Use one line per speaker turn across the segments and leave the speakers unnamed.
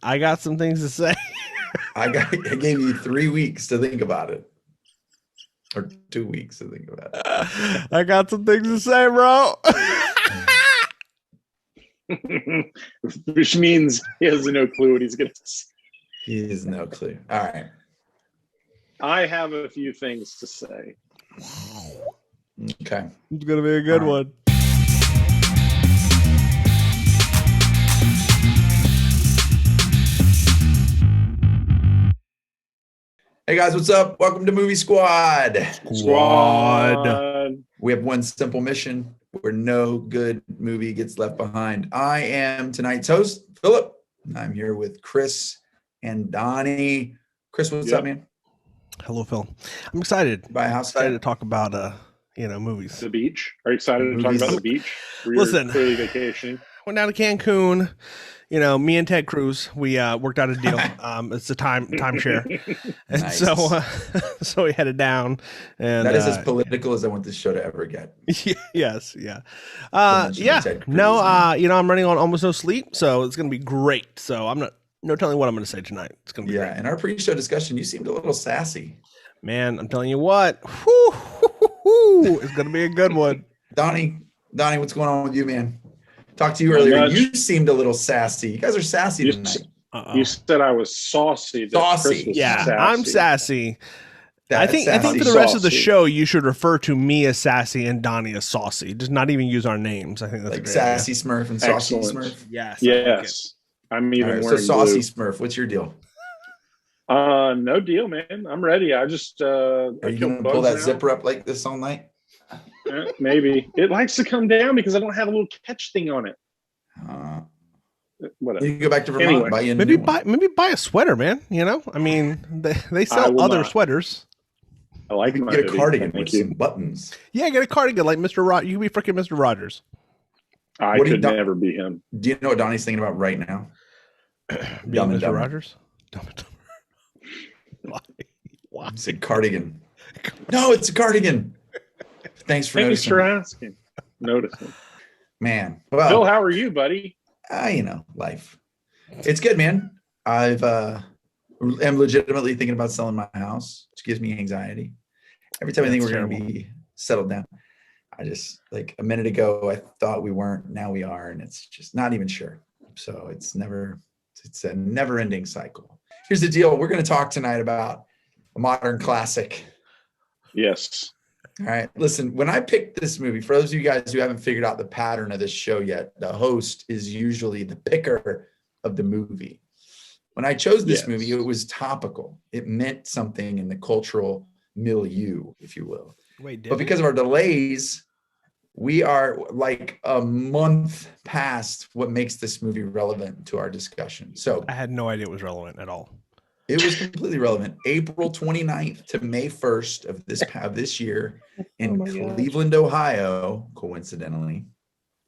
I got some things to say.
I gave you 3 weeks to think about it. Or 2 weeks to think about it.
I got some things to say, bro.
Which means he has no clue what he's going to say.
He has no clue. All right.
I have a few things to say.
Okay.
It's going to be a good one.
Hey guys, what's up? Welcome to Movie Squad. We have one simple mission where no good movie gets left behind. I am tonight's host, Philip. I'm here with Chris and Donnie. Chris, what's up, man?
Hello, Phil. I'm excited.
Excited
to talk about movies.
The beach. Are you excited to talk about the beach?
Listen,
clearly vacationing.
Went down to Cancun. Me and Ted Cruz, we worked out a deal. It's a timeshare, and
Nice.
so we headed down. And
that is as political as I want this show to ever get.
Yes, yeah, No, I'm running on almost no sleep, so it's gonna be great. So I'm no telling what I'm gonna say tonight. It's gonna be great.
In our pre-show discussion, you seemed a little sassy.
Man, I'm telling you what, it's gonna be a good one.
Donnie, what's going on with you, man? Talked to you earlier. You seemed a little sassy. You guys are sassy tonight.
You said I was saucy.
Saucy.
Yeah,
sassy.
I'm sassy. I think for the
Saucy.
rest of the show, you should refer to me as sassy and Donnie as saucy. Just not even use our names. I think that's
like
a great
sassy
idea.
Smurf and saucy
Excellent.
Smurf.
Yes.
Yes. I'm even
All right,
wearing
so saucy
blue.
Smurf. What's your deal?
No deal, man. I'm ready. I just
Are you gonna pull that zipper up like this all night?
Maybe. It likes to come down because I don't have a little catch thing on it. Whatever.
You can go back to Vermont.
Anyway,
buy you a
Maybe
new one.
buy a sweater, man. I mean, they sell other sweaters.
I like
You
my
can get a
hoodie.
cardigan
Thank
with
you.
some buttons.
Yeah, get a cardigan like Mr. Rod. You can be freaking Mr. Rogers.
I
What do you
could
do-
never be him.
Do you know what Donnie's thinking about right now?
Being
Dumb and
Mr.
Dumber.
Rogers. Dumb and Dumber. Why?
It's a cardigan. No, it's a cardigan. Thanks for
Thanks
noticing.
for asking. Noticing.
Man.
Phil,
Well,
how are you, buddy?
life. It's good, man. I'm legitimately thinking about selling my house, which gives me anxiety. Every time I think
That's
we're going to be settled down, I just, like a minute ago, I thought we weren't, now we are, and it's just not even sure. So it's a never ending cycle. Here's the deal. We're going to talk tonight about a modern classic.
Yes.
All right. Listen, when I picked this movie, for those of you guys who haven't figured out the pattern of this show yet, the host is usually the picker of the movie. When I chose this movie, it was topical. It meant something in the cultural milieu, if you will. But because of our delays, we are like a month past what makes this movie relevant to our discussion. So
I had no idea it was relevant at all.
it was completely relevant. April 29th to May 1st of this year in Cleveland, Ohio, coincidentally.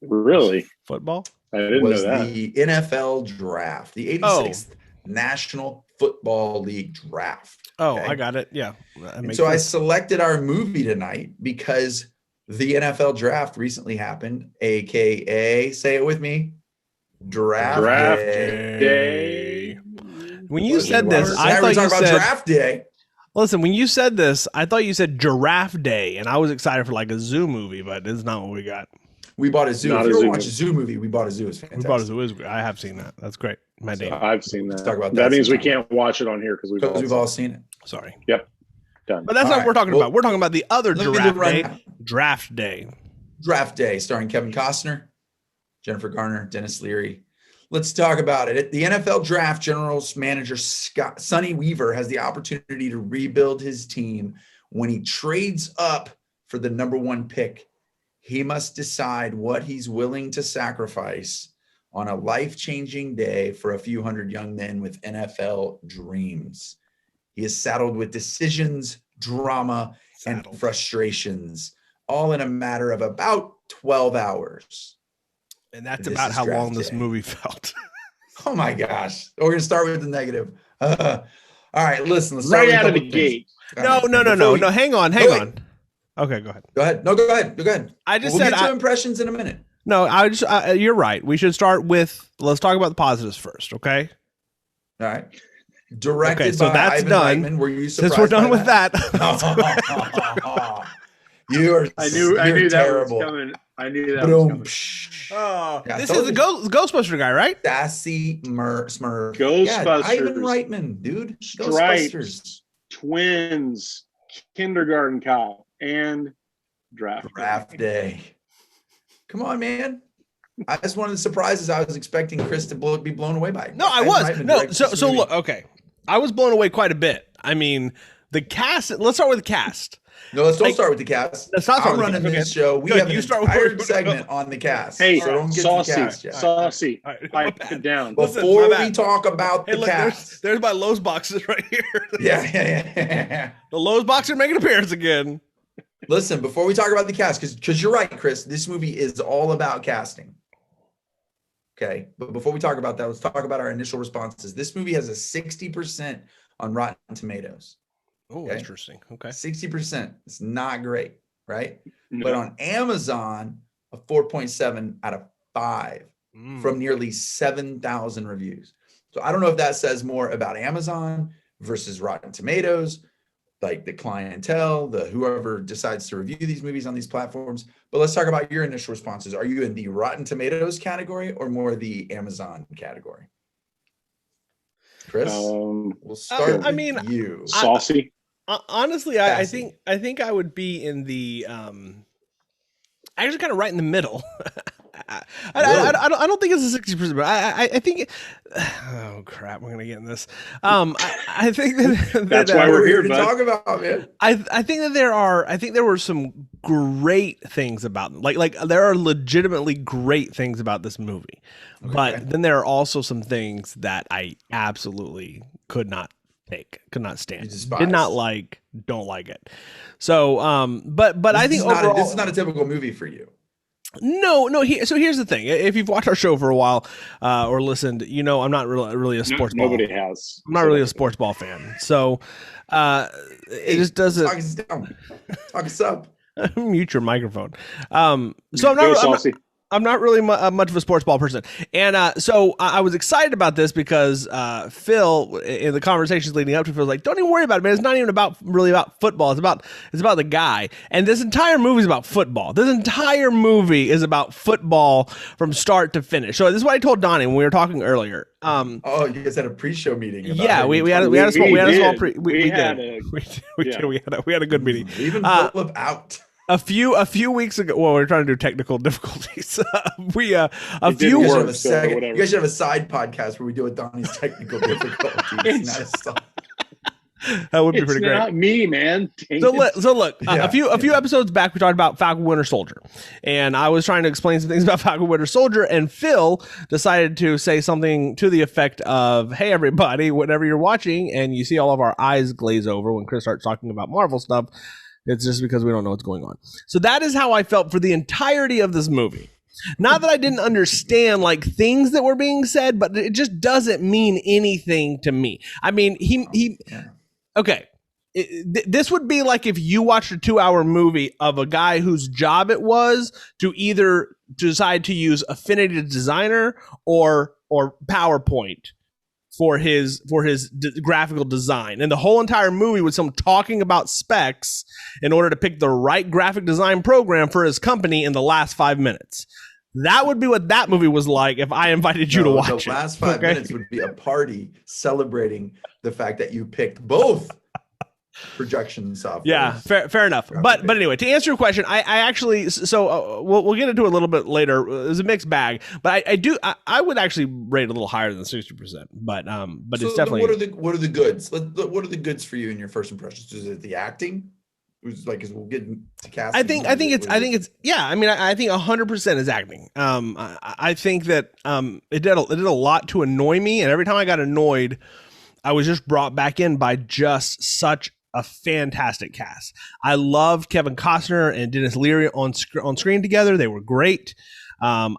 Really?
Football?
I didn't
was
know that.
the NFL draft, the 86th National Football League draft.
Oh,
okay?
I got it. Yeah.
And so I selected our movie tonight because the NFL draft recently happened, aka, say it with me, draft
day.
When you said this, I thought you said
draft day.
Listen, when you said this, I thought you said Giraffe Day, and I was excited for like a zoo movie, but it's not what we got.
We bought a zoo.
Not
If
a
you
zoo
ever watch
movie.
a zoo movie, we bought a zoo. It's fantastic.
We bought a zoo. I have seen that. That's great.
I've seen that.
Let's talk about
that
that
means we
sometime.
can't watch it on here because
We've all seen it.
Sorry.
Yep. Done.
But that's
All
not
right.
what we're talking about. We're talking about the other
Let me do
Giraffe
the
Day.
rundown.
Draft Day.
Draft Day, starring Kevin Costner, Jennifer Garner, Dennis Leary. Let's talk about it. At the NFL draft, general manager Sonny Weaver has the opportunity to rebuild his team. When he trades up for the number one pick, he must decide what he's willing to sacrifice on a life-changing day for a few hundred young men with NFL dreams. He is saddled with decisions, drama, and frustrations, all in a matter of about 12 hours.
And that's
This
about
is
how
draft
long this
day.
movie felt.
Oh my gosh. We're going to start with the negative. All right, listen. Let's
Right
start with
out
a
of the
couple things.
gate.
All
No,
right,
hang on.
wait.
Okay, go ahead.
Go ahead. No, go ahead.
I just
we'll
said
get to impressions in a minute.
No, you're right. We should start with, let's talk about the positives first, okay?
All right. Directed
Okay, so
by
that's
Ivan
done.
Reitman. Were you surprised?
Since we're done with that.
You are.
I knew
terrible.
that was coming. I knew that was coming.
Oh,
Yeah,
this is the Ghostbuster guy, right?
Sassy Smurf.
Ghostbusters.
Yeah, Ivan Reitman, dude.
Stripes,
Ghostbusters.
Twins, Kindergarten Cop, and Draft
Day. Come on, man. That's one of the surprises I was expecting Chris to be blown away by.
No, I was. No, so look, okay. I was blown away quite a bit. I mean, the cast, let's start with the cast.
No, let's don't start with the cast.
Let's not start
I'm running this show. We have an entire segment on the cast.
Hey,
so don't get
saucy,
to the cast yet.
saucy. Pipe it down.
Before we talk about the cast.
There's my Lowe's boxes right here.
Yeah.
The Lowe's box are making an appearance again.
Listen, before we talk about the cast, because you're right, Chris, this movie is all about casting. Okay, but before we talk about that, let's talk about our initial responses. This movie has a 60% on Rotten Tomatoes.
Oh, interesting. Okay.
60%. It's not great, right?
No.
But on Amazon, a 4.7 out of 5 from nearly 7,000 reviews. So I don't know if that says more about Amazon versus Rotten Tomatoes, like the clientele, the whoever decides to review these movies on these platforms. But let's talk about your initial responses. Are you in the Rotten Tomatoes category or more the Amazon category? Chris, we'll start with you.
Saucy.
Honestly, I think I would be in the actually kind of right in the middle. I don't think it's a 60%, but I think oh crap, we're gonna get in this. I think
that's why we're here
to talk about, man.
I think that there were some great things about them. Like there are legitimately great things about this movie. Okay. But then there are also some things that I absolutely could not stand, did not like, don't like it. So but I think overall
this is not a typical movie for you.
No. So here's the thing: if you've watched our show for a while or listened, you know I'm not really a sports ball.
Nobody has.
I'm not really a sports ball fan. So it just doesn't.
Talk us down. Talk us up.
Mute your microphone. So I'm not really much of a sports ball person. And so I was excited about this because Phil, in the conversations leading up to it, was like, don't even worry about it, man. It's not even really about football. It's about the guy. And this entire movie is about football. This entire movie is about football from start to finish. So this is what I told Donnie when we were talking earlier.
You guys had a pre-show meeting.
Yeah, we had a small good meeting.
Even Philip out.
A few weeks ago, well, we were trying to do technical difficulties. You guys
should have a side podcast where we deal with Donnie's technical difficulties.
That would be pretty great.
It's not me, man.
So look, a few episodes back, we talked about Falcon Winter Soldier, and I was trying to explain some things about Falcon Winter Soldier, and Phil decided to say something to the effect of, "Hey, everybody, whenever you're watching and you see all of our eyes glaze over when Chris starts talking about Marvel stuff, it's just because we don't know what's going on." So that is how I felt for the entirety of this movie. Not that I didn't understand like things that were being said, but it just doesn't mean anything to me. I mean, okay. This would be like if you watched a 2-hour movie of a guy whose job it was to either decide to use Affinity Designer or PowerPoint for his graphical design, and the whole entire movie was him talking about specs in order to pick the right graphic design program for his company in the last 5 minutes. That would be what that movie was like if I invited you to watch it.
The last 5 minutes would be a party celebrating the fact that you picked both projection software.
Yeah, fair enough. But anyway, to answer your question, I actually, we'll get into it a little bit later. It was a mixed bag, but I would actually rate a little higher than 60%. But it's definitely.
What are the goods? What are the goods for you in your first impressions? Is it the acting? As we'll get to casting.
I think it's yeah. I mean, I think 100% is acting. I think that it did a lot to annoy me, and every time I got annoyed, I was just brought back in by just such a fantastic cast. I loved Kevin Costner and Dennis Leary on screen together. They were great. I'm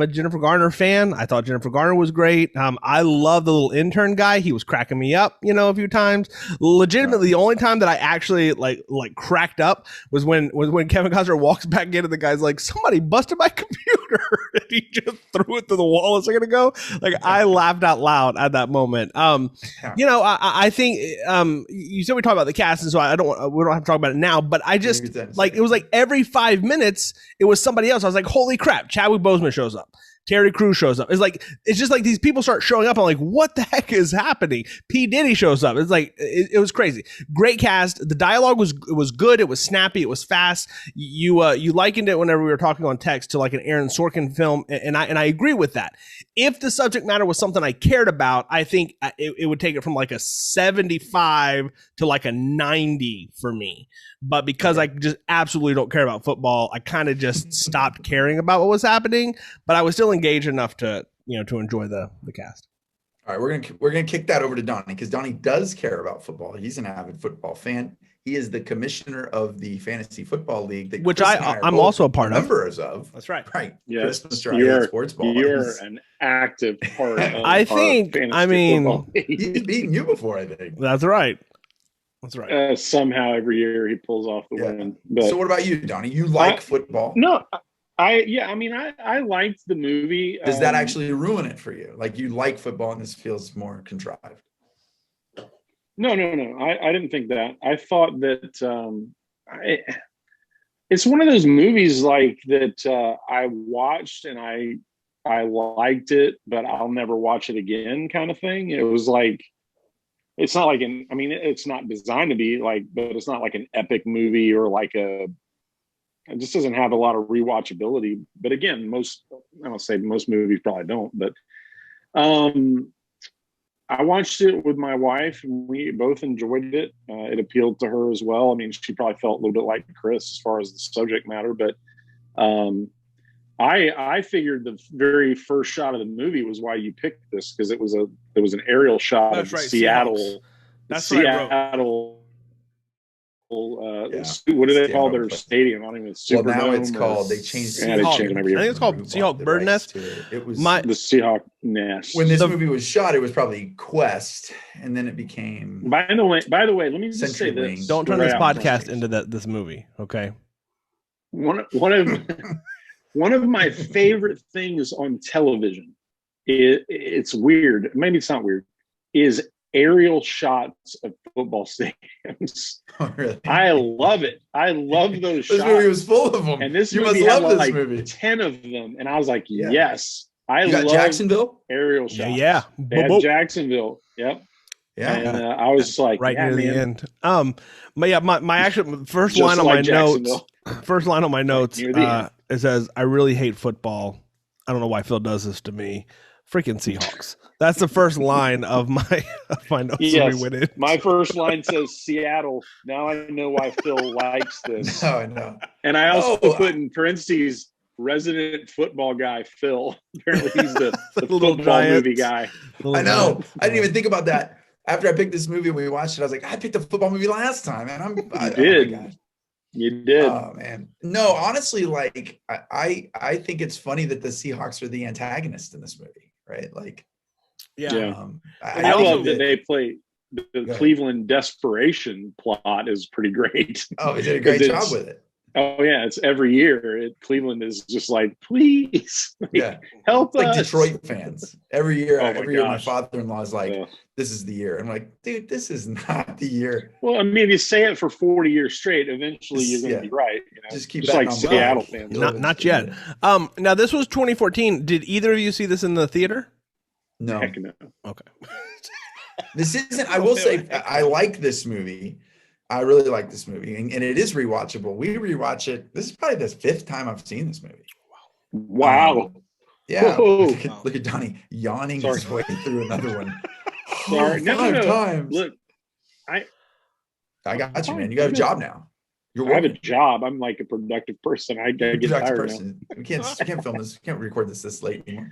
a Jennifer Garner fan. I thought Jennifer Garner was great. I love the little intern guy. He was cracking me up, a few times. Legitimately, the only time that I actually like cracked up was when Kevin Costner walks back in and the guy's like, somebody busted my computer, and he just threw it to the wall a second ago. Like, I laughed out loud at that moment. I think you said we talked about the cast, and so we don't have to talk about it now. But I just it was like every 5 minutes it was somebody else. I was like, holy crap! Chadwick Boseman shows up. Terry Crews shows up. It's just like these people start showing up. I'm like, what the heck is happening? P Diddy shows up. It's like it was crazy. Great cast. The dialogue was good. It was snappy. It was fast. You likened it whenever we were talking on text to like an Aaron Sorkin film, and I agree with that. If the subject matter was something I cared about, I think it would take it from like a 75 to like a 90 for me. But because I just absolutely don't care about football, I kind of just stopped caring about what was happening. But I was still engaged enough to enjoy the cast.
All right, we're gonna kick that over to Donnie, because Donnie does care about football. He's an avid football fan. He is the commissioner of the Fantasy Football League, that
which I'm also a part of.
Members of.
That's right.
Right.
Yes.
You're sports ball.
You're an active part of
I think. I mean,
he's beaten you before, I think.
That's right. That's right.
Somehow every year he pulls off the win. But
so what about you, Donnie? You like football?
No, I liked the movie.
Does that actually ruin it for you? Like, you like football and this feels more contrived?
No. I didn't think that. I thought that it's one of those movies like that I watched and I liked it, but I'll never watch it again kind of thing. It was like, it's not like it's not designed to be like, but it's not like an epic movie or like it just doesn't have a lot of rewatchability. But again, I don't say most movies probably don't, but I watched it with my wife and we both enjoyed it. It appealed to her as well. I mean, she probably felt a little bit like Chris as far as the subject matter, but I figured the very first shot of the movie was why you picked this, because it was an aerial shot of Seattle.
That's
Seattle. What do they call their stadium? I don't even.
Well, now it's called. They changed.
They change them every year.
I think it's called Seahawk Bird Nest.
It was
the Seahawk Nest.
When this movie was shot, it was probably Quest, and then it became.
By the way, let me just say this.
Don't turn this podcast into this movie, okay?
One of my favorite things on television, it's weird. Maybe it's not weird. Is aerial shots of football stadiums.
Oh, really?
I love it. I love those shots.
This movie was full of them.
And this
you
movie
must
had
love this
like
movie.
10 of them. And I was like, yes. I love
Jacksonville?
Aerial shots.
Yeah.
They had Jacksonville. Yep.
Yeah.
And I was just like,
right near the end. But yeah, my actual first
Just
line on
like
my notes. First line on my notes. It says, "I really hate football. I don't know why Phil does this to me. Freaking Seahawks." That's the first line of my notes.
Yes.
We went in.
My first line says Seattle. Now I know why Phil likes this.
No, I know.
And I also put in parentheses, resident football guy Phil. Apparently he's the football movie guy.
I know. I didn't even think about that. After I picked this movie and we watched it, I was like, I picked a football movie last time, and
You did. You did.
Oh man. No, honestly, like I think it's funny that the Seahawks are the antagonist in this movie, right? Like,
I love that they play the Cleveland desperation plot is pretty great.
Oh, he did a great job with it.
Oh yeah, it's every year. Cleveland is just like, please, help us.
Like Detroit fans. Every year, my father-in-law is like, "This is the year." I'm like, "Dude, this is not the year."
Well, I mean, if you say it for 40 years straight, eventually you're going to be right. You know?
Just keep
just like
on
Seattle fans.
Not yet. Now this was 2014. Did either of you see this in the theater?
No.
Heck no.
Okay.
This isn't. I will say, I like this movie. I really like this movie, and it is rewatchable. We rewatch it. This is probably the 5th time I've seen this movie.
Wow.
Yeah. Look at Donnie yawning his way through another one.
Sorry.
Five times.
Look,
I got you, man. You got a job now.
I have a job. I'm like a productive person. I gotta get tired now.
We can't film this. We can't record this late anymore.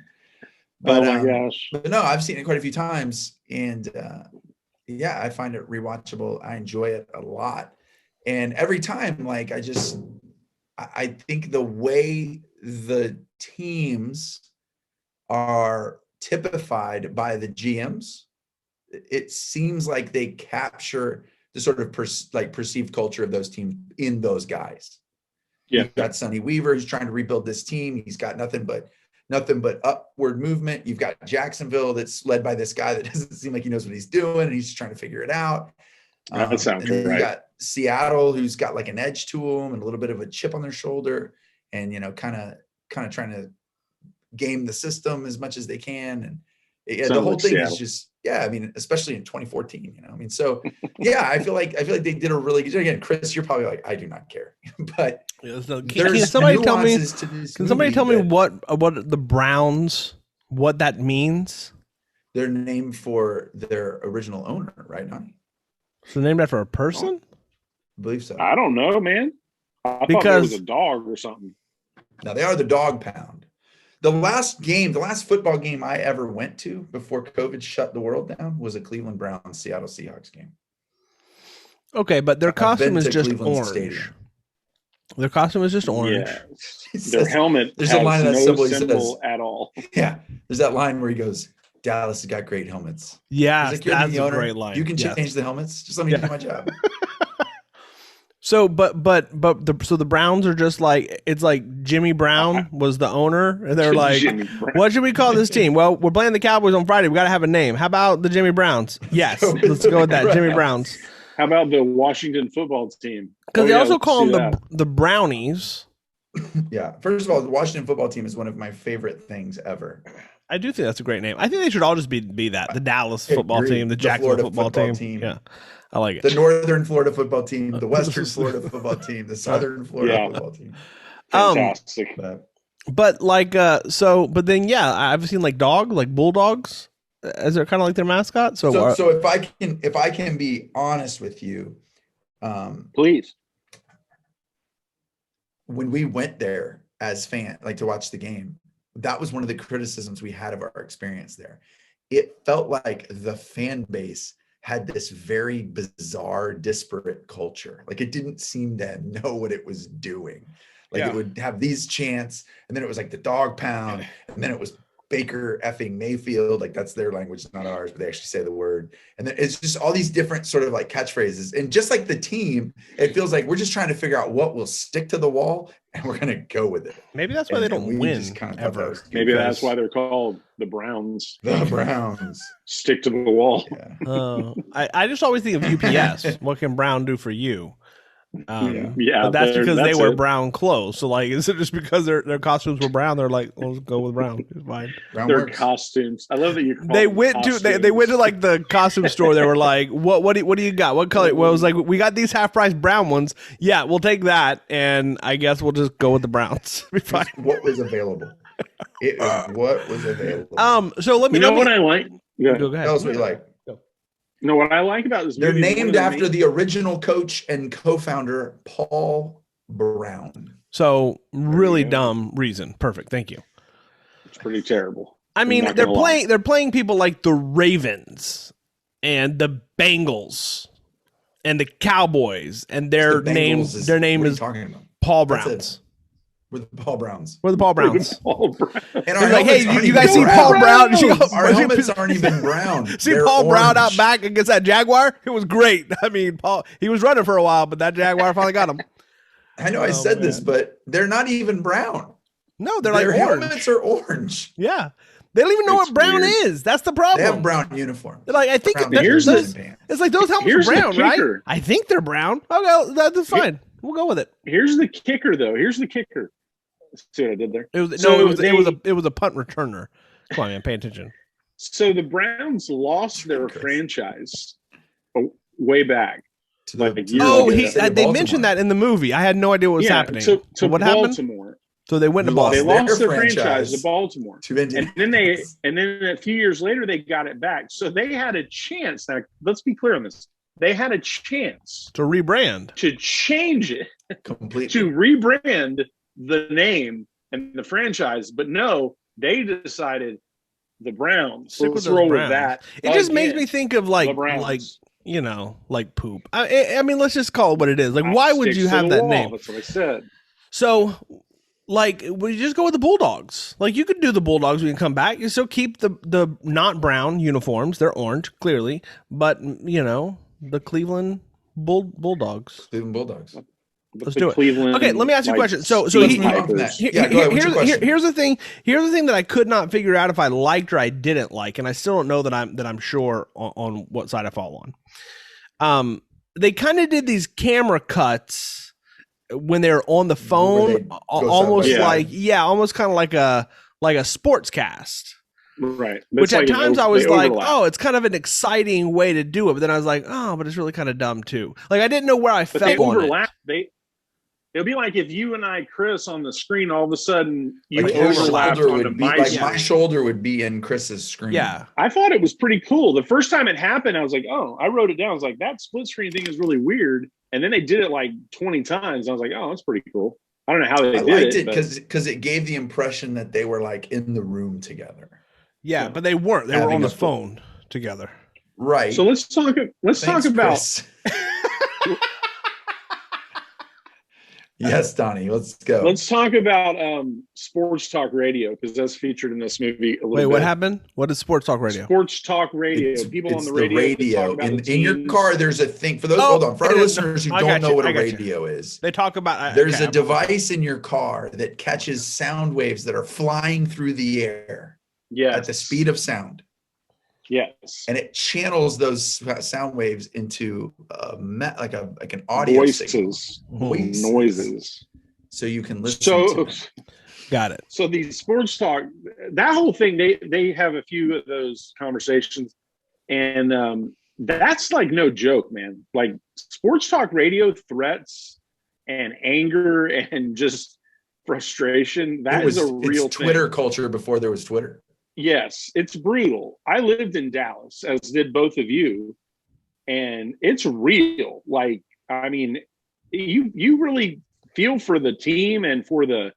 But,
oh my gosh.
But no, I've seen it quite a few times, and I find it rewatchable. I enjoy it a lot, and every time, like, I think the way the teams are typified by the GMs, it seems like they capture the sort of perceived culture of those teams in those guys.
Yeah.
You've got Sonny Weaver, who's trying to rebuild this team. He's got nothing but upward movement. You've got Jacksonville that's led by this guy that doesn't seem like he knows what he's doing, and he's just trying to figure it out.
That sounds
and then
right.
You got Seattle, who's got like an edge to them and a little bit of a chip on their shoulder, and kind of trying to game the system as much as they can. And the whole thing is just, I mean, especially in 2014, I mean, so I feel like they did a really good job. Again, Chris, you're probably like, I do not care, but
can somebody tell me? Can somebody tell me what the Browns, what that means?
They're named for their original owner, right, Nani?
So named after a person?
I believe so.
I don't know, man. I thought it was a dog or something.
Now they are the Dog Pound. The last football game I ever went to before COVID shut the world down was a Cleveland Browns Seattle Seahawks game.
Okay, but their costume is just
Cleveland
orange.
Stadium.
Their costume is just orange.
Yeah. Their helmet
there's
has
a line of that
no
symbol
at all.
Yeah, there's that line where he goes, "Dallas has got great helmets."
Yeah,
like,
that's a great line.
You can change the helmets. Just let me do my job.
So, so the Browns are just like, it's like Jimmy Brown was the owner, and they're like, what should we call this team? Well, we're playing the Cowboys on Friday. We got to have a name. How about the Jimmy Browns? Yes, let's go with that. Jimmy Browns.
How about the Washington football team?
Because they also call them the Brownies.
Yeah. First of all, the Washington football team is one of my favorite things ever.
I do think that's a great name. I think they should all just be that. The Dallas football team, the Jacksonville football team. Yeah. I like it.
The Northern Florida football team, the Western Florida football team, the Southern Florida football team.
Fantastic.
But but then I've seen like bulldogs as they're kind of like their mascot. So
if I can be honest with you,
please.
When we went there as fans, like to watch the game, that was one of the criticisms we had of our experience there. It felt like the fan base had this very bizarre, disparate culture. Like it didn't seem to know what it was doing. Like it would have these chants, and then it was like the Dog Pound, and then it was Baker effing Mayfield. Like that's their language, not ours, but they actually say the word. And then it's just all these different sort of like catchphrases. And just like the team, it feels like we're just trying to figure out what will stick to the wall, and we're going to go with it.
Maybe that's why they don't win ever.
Maybe that's why they're called the Browns.
The Browns.
Stick to the wall.
Yeah.
I just always think of UPS. What can Brown do for you?
But
that's because they wear brown clothes. So like, is it just because their costumes were brown? They're like, let's go with brown. It's fine.
Their costumes. I love that you.
They went to like the costume store. They were like, what do you got? What color? Well, it was like, we got these half price brown ones. Yeah, we'll take that, and I guess we'll just go with the Browns. Be fine.
What was available? What was available?
So let me.
What I like.
Go ahead. Tell us what you like.
No, what I like about this
movie, they're named after the original coach and co-founder Paul Brown.
So really dumb reason. Perfect. Thank you.
It's pretty terrible.
I mean, they're playing people like the Ravens and the Bengals and the Cowboys, and their name is Paul Browns.
We're the Paul Browns.
We're the Paul Browns.
And our like,
hey, you guys see Paul Brown?
Our helmets aren't even brown.
See Paul Brown out back against that Jaguar? It was great. I mean, he was running for a while, but that Jaguar finally got him.
I know I said this, but they're not even brown.
No, they're
their
like orange.
Helmets are orange.
Yeah. They don't even know what brown is. That's the problem.
They have brown uniforms.
They're like, I think it's like those helmets are brown, right? I think they're brown. Okay, that's fine. We'll go with it.
Here's the kicker, though. See what I did there?
It was a punt returner. Come on, man, pay attention.
So the Browns lost their franchise way back.
They mentioned that in the movie. I had no idea what was happening.
So
what
Baltimore.
Happened? So they went to Baltimore.
They lost their franchise to Baltimore,
and
then a few years later they got it back. So they had a chance. Now let's be clear on this. They had a chance
to rebrand,
to change it
completely,
to rebrand the name and the franchise, but no, they decided the Browns. So let's roll with that.
It just makes me think of like poop. I mean, let's just call it what it is. Like, why would you have that name?
That's what I said.
So, like, we just go with the Bulldogs. Like, you could do the Bulldogs. We can come back. You still keep the not brown uniforms. They're orange, clearly. But, the Cleveland Bulldogs.
Cleveland Bulldogs.
Let's do it. Okay, let me ask you a question. So
let's move on from that. Yeah, go ahead. What's your question?
Here's the thing. Here's the thing that I could not figure out if I liked or I didn't like, and I still don't know that I'm sure on what side I fall on. They kind of did these camera cuts when they're on the phone, almost almost kind of like a sports cast.
Right.
Which at times I was like, oh, it's kind of an exciting way to do it. But then I was like, oh, but it's really kind of dumb too. Like, I didn't know where I felt on it.
It'll be like if you and I, Chris, on the screen, all of a sudden you
like
overlap onto my
like my shoulder would be in Chris's screen.
Yeah.
I thought it was pretty cool. The first time it happened, I was like, oh, I wrote it down. I was like, that split screen thing is really weird. And then they did it like 20 times. I was like, oh, that's pretty cool. I don't know how they did it. I liked it
because it gave the impression that they were like in the room together.
Yeah, but they weren't. They were on the phone together.
Right.
So let's talk about
Yes, Donnie, let's go.
Let's talk about sports talk radio, because that's featured in this movie a little bit.
What happened? What is sports talk radio?
Sports talk radio. People on the radio.
In your car, there's a thing for those. Hold on, for our listeners who don't know what a radio is.
They talk about.
There's a device in your car that catches sound waves that are flying through the air.
Yeah.
At the speed of sound.
Yes.
And it channels those sound waves into like an audio
voices, noises.
So you can listen to it.
Got it.
So the sports talk, that whole thing, they have a few of those conversations, and that's like no joke, man. Like sports talk radio threats and anger and just frustration. That is a real thing.
Twitter culture before there was Twitter.
Yes, it's brutal. I lived in Dallas, as did both of you, and it's real. Like, I mean, you really feel for the team and for the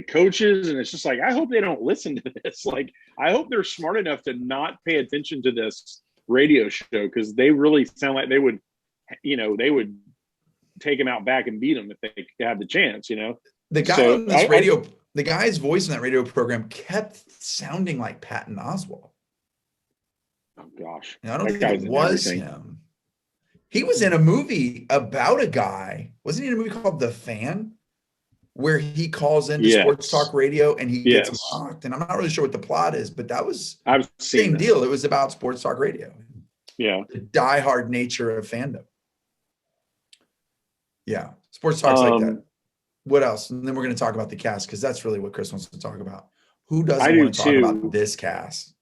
coaches, and it's just like, I hope they don't listen to this. Like, I hope they're smart enough to not pay attention to this radio show, because they really sound like they would take him out back and beat him if they had the chance.
The guy on this radio. The guy's voice in that radio program kept sounding like Patton Oswalt.
Oh, gosh.
I don't think it was him. He was in a movie about a guy. Wasn't he in a movie called The Fan? Where he calls into sports talk radio and he gets mocked. And I'm not really sure what the plot is, but that was the same deal. It was about sports talk radio.
Yeah.
The diehard nature of fandom. Yeah. Sports talks like that. What else? And then we're going to talk about the cast, because that's really what Chris wants to talk about. Who doesn't want to talk about this cast?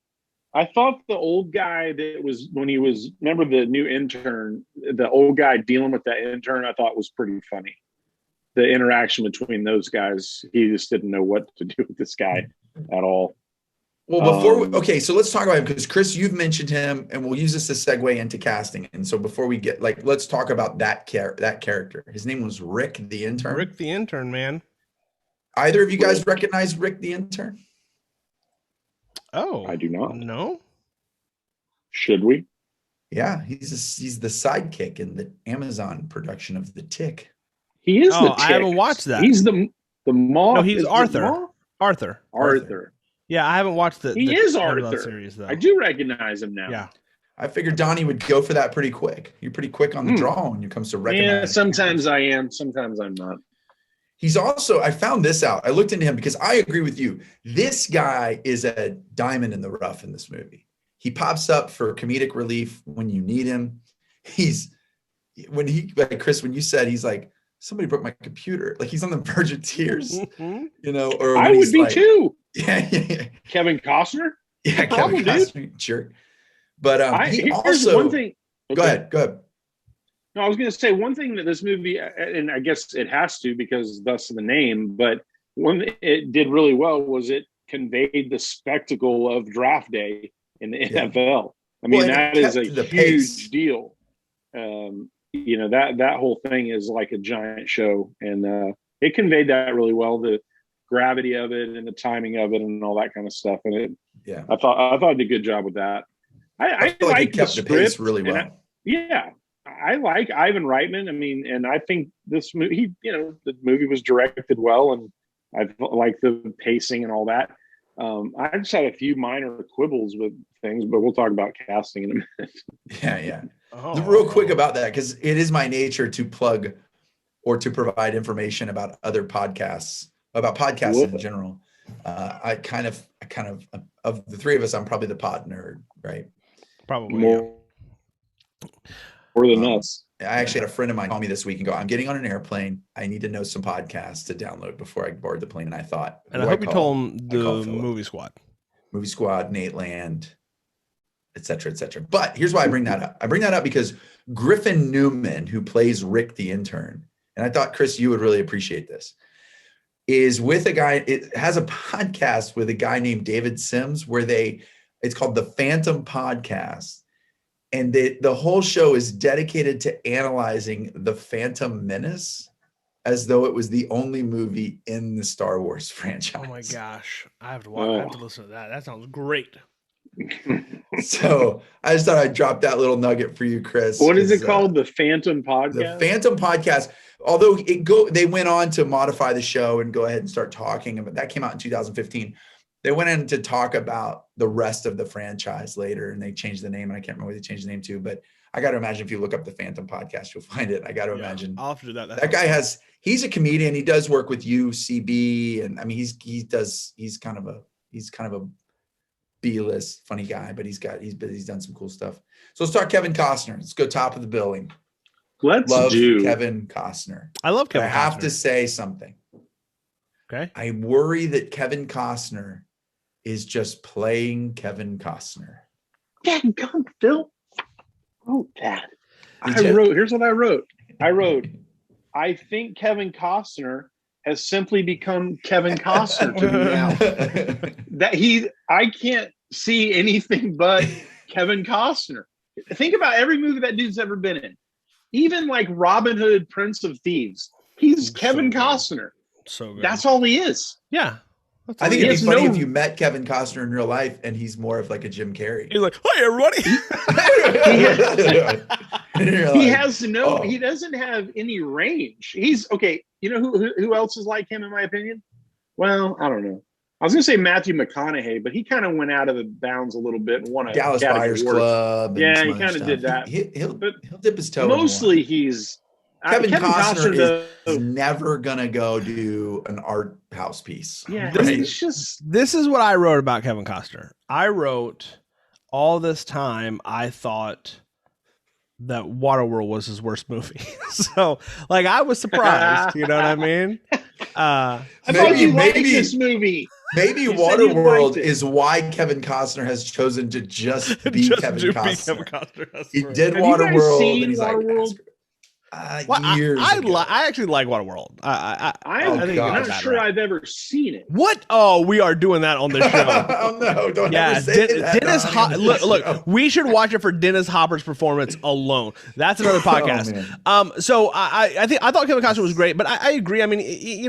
I thought the old guy that was remember the new intern, the old guy dealing with that intern, I thought was pretty funny. The interaction between those guys, he just didn't know what to do with this guy at all.
Well, so let's talk about him, because Chris, you've mentioned him, and we'll use this as a segue into casting. And so before we get let's talk about that character. His name was Rick the intern.
Rick the intern, man.
Either of you guys recognize Rick the intern?
Oh,
I do not.
No.
Should we?
Yeah, he's the sidekick in the Amazon production of The Tick.
He is the Tick.
I haven't watched that.
He's the mom.
No, he's Arthur. Arthur. Yeah, I haven't watched the
Arthur
series though.
I do recognize him now.
Yeah.
I figured Donnie would go for that pretty quick. You're pretty quick on the draw when it comes to recognizing.
Yeah, sometimes I am. Sometimes I'm not.
He's also, I found this out. I looked into him because I agree with you. This guy is a diamond in the rough in this movie. He pops up for comedic relief when you need him. Chris, when you said, he's like, somebody broke my computer. Like, he's on the verge of tears, or
I would be too.
Yeah.
Kevin Costner?
Yeah, Kevin Costner, jerk. But he also,
one thing.
Okay. Go ahead.
No, I was going to say one thing that this movie, and I guess it has to because thus the name, but one it did really well was it conveyed the spectacle of draft day in the NFL. I mean, that is a huge deal. That whole thing is like a giant show, and it conveyed that really well. The gravity of it and the timing of it and all that kind of stuff. And I thought I did a good job with that. I
feel like it kept the pace really well.
I like Ivan Reitman. I mean, and I think this movie, the movie was directed well, and I like the pacing and all that. I just had a few minor quibbles with things, but we'll talk about casting in a minute.
Yeah. Real quick about that, because it is my nature to plug or to provide information about other podcasts, about podcasts in general. I kind of of the three of us, I'm probably the pod nerd, right?
Probably
more than us.
I actually had a friend of mine call me this week and go, I'm getting on an airplane. I need to know some podcasts to download before I board the plane. And I thought,
and I hope you told him the Movie Squad,
Nate Land, et cetera, et cetera. But here's why I bring that up. I bring that up because Griffin Newman, who plays Rick the intern, and I thought, Chris, you would really appreciate this, is with a guy, it has a podcast with a guy named David Sims where it's called the Phantom Podcast. And the whole show is dedicated to analyzing the Phantom Menace as though it was the only movie in the Star Wars franchise.
Oh my gosh. I have to watch. I have to listen to that. That sounds great.
So I just thought I'd drop that little nugget for you, Chris.
What is it called? The Phantom Podcast?
The Phantom Podcast. Although they went on to modify the show and go ahead and start talking about that. Came out in 2015. They went in to talk about the rest of the franchise later, and they changed the name, and I can't remember what they changed the name to, but I got to imagine if you look up the Phantom Podcast, you'll find it. I got to imagine.
I'll have to do that.
That guy he's a comedian. He does work with UCB, and I mean, he's kind of a B-list funny guy, but he's done some cool stuff. So let's talk Kevin Costner. Let's go top of the billing.
Love
Kevin Costner.
I love Kevin Costner.
I have to say something.
Okay.
I worry that Kevin Costner is just playing Kevin Costner.
Dad, God, Phil. Oh, Dad. Here's what I wrote. I think Kevin Costner has simply become Kevin Costner to me now. I can't see anything but Kevin Costner. Think about every movie that dude's ever been in. Even like Robin Hood, Prince of Thieves. He's Kevin Costner.
So good.
That's all he is.
Yeah.
I think it'd be funny if you met Kevin Costner in real life and he's more of like a Jim Carrey.
He's like, "Hi, everybody."
He doesn't have any range. He's okay. You know who else is like him in my opinion? Well, I don't know. I was going to say Matthew McConaughey, but he kind of went out of the bounds a little bit and won a
Dallas Buyers Club.
Yeah, he kind of did that.
He'll dip his toe.
Mostly Kevin
Costner is never gonna go do an art house piece.
Yeah,
right?
This is what I wrote about Kevin Costner. I wrote all this time I thought that Waterworld was his worst movie. So like I was surprised, you know what I mean?
I thought you liked this movie.
Maybe Waterworld is why Kevin Costner has chosen to just be Kevin Costner. He did Waterworld, and he's like, years ago.
I actually like Waterworld.
I'm not sure I've ever seen it.
What? Oh, we are doing that on this show.
Oh no! Don't ever say that.
Dennis look, we should watch it for Dennis Hopper's performance alone. That's another podcast. So I thought Kevin Costner was great, but I agree. I mean, he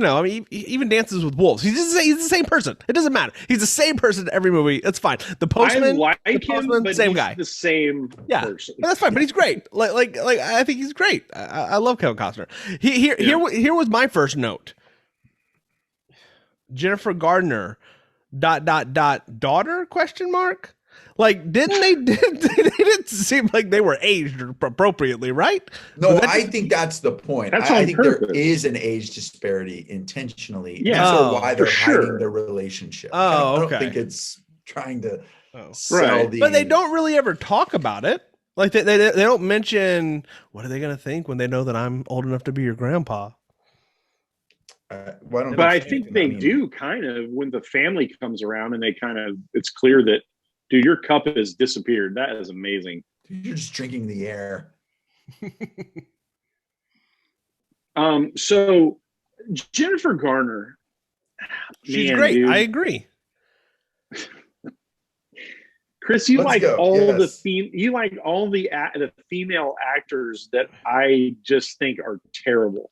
even Dances with Wolves. He's the same person. It doesn't matter. He's the same person in every movie. It's fine. The Postman,
but
same
he's
guy,
the same person.
That's fine. But he's great. Like I think he's great. I love Kevin Costner. Here was my first note. Jennifer Gardner, ... daughter ? Like, they didn't seem like they were aged appropriately, right?
No, I think that's the point. I think there is an age disparity intentionally. Yeah, why they're hiding their relationship. I don't think it's trying to sell the.
But they don't really ever talk about it. Like they don't mention what are they going to think when they know that I'm old enough to be your grandpa.
But I think they do kind of when the family comes around and it's clear that, dude, your cup has disappeared. That is amazing.
Dude, you're just drinking the air.
So Jennifer Garner,
she's great. Dude. I agree.
Chris, you like all the female actors that I just think are terrible.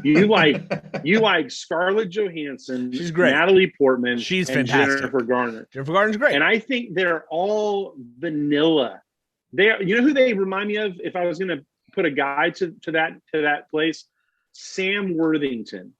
You like Scarlett Johansson,
she's great.
Natalie Portman,
she's
and
fantastic.
Jennifer Garner.
Jennifer Garner's great,
and I think they're all vanilla. You know who they remind me of? If I was going to put a guy to that place, Sam Worthington.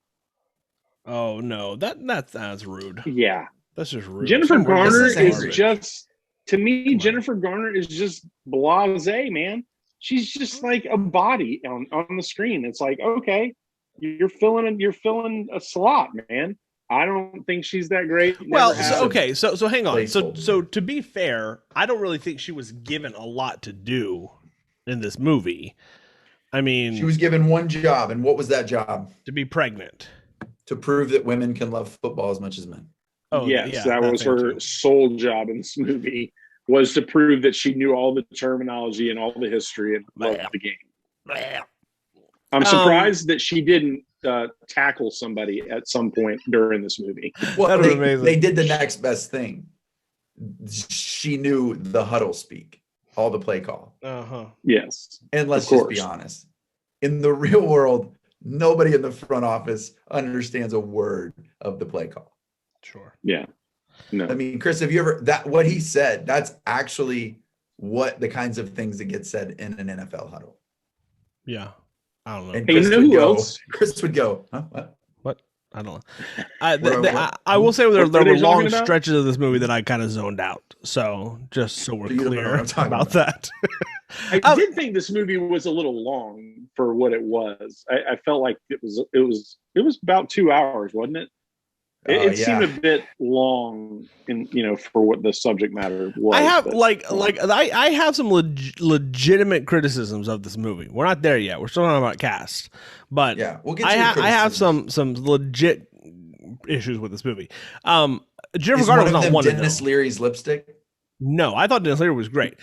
Oh no, that's rude.
Yeah,
that's just rude.
Jennifer Garner is
garbage.
just, to me, Jennifer Garner is just blasé, man. She's just like a body on the screen. It's like, okay, you're filling a slot, man. I don't think she's that great.
Well, so hang on. So to be fair, I don't really think she was given a lot to do in this movie. I mean,
she was given one job, and what was that job?
To be pregnant.
To prove that women can love football as much as men.
Oh, yes, yeah, that was her sole job in this movie, was to prove that she knew all the terminology and all the history and loved the game. I'm surprised that she didn't tackle somebody at some point during this movie.
Well, they did the next best thing. She knew the huddle speak, all the play call.
Yes.
And let's just be honest. In the real world, nobody in the front office understands a word of the play call.
Sure.
Yeah. No.
I mean, Chris, have you ever what he said? That's actually what the kinds of things that get said in an NFL huddle.
Yeah. I don't know.
And Chris,
who else?
Chris would go, huh? What?
I don't know. I will say there were long stretches of this movie that I kind of zoned out. So just so we're clear about that.
I did think this movie was a little long for what it was. I felt like it was about 2 hours, wasn't it? It seemed a bit long, for what the subject matter was.
I have I have some legitimate criticisms of this movie. We're not there yet. We're still talking about cast, but
yeah, we'll get to
I have some legit issues with this movie. Jennifer Garner was not one of them.
Dennis Leary's lipstick.
No, I thought Dennis Leary was great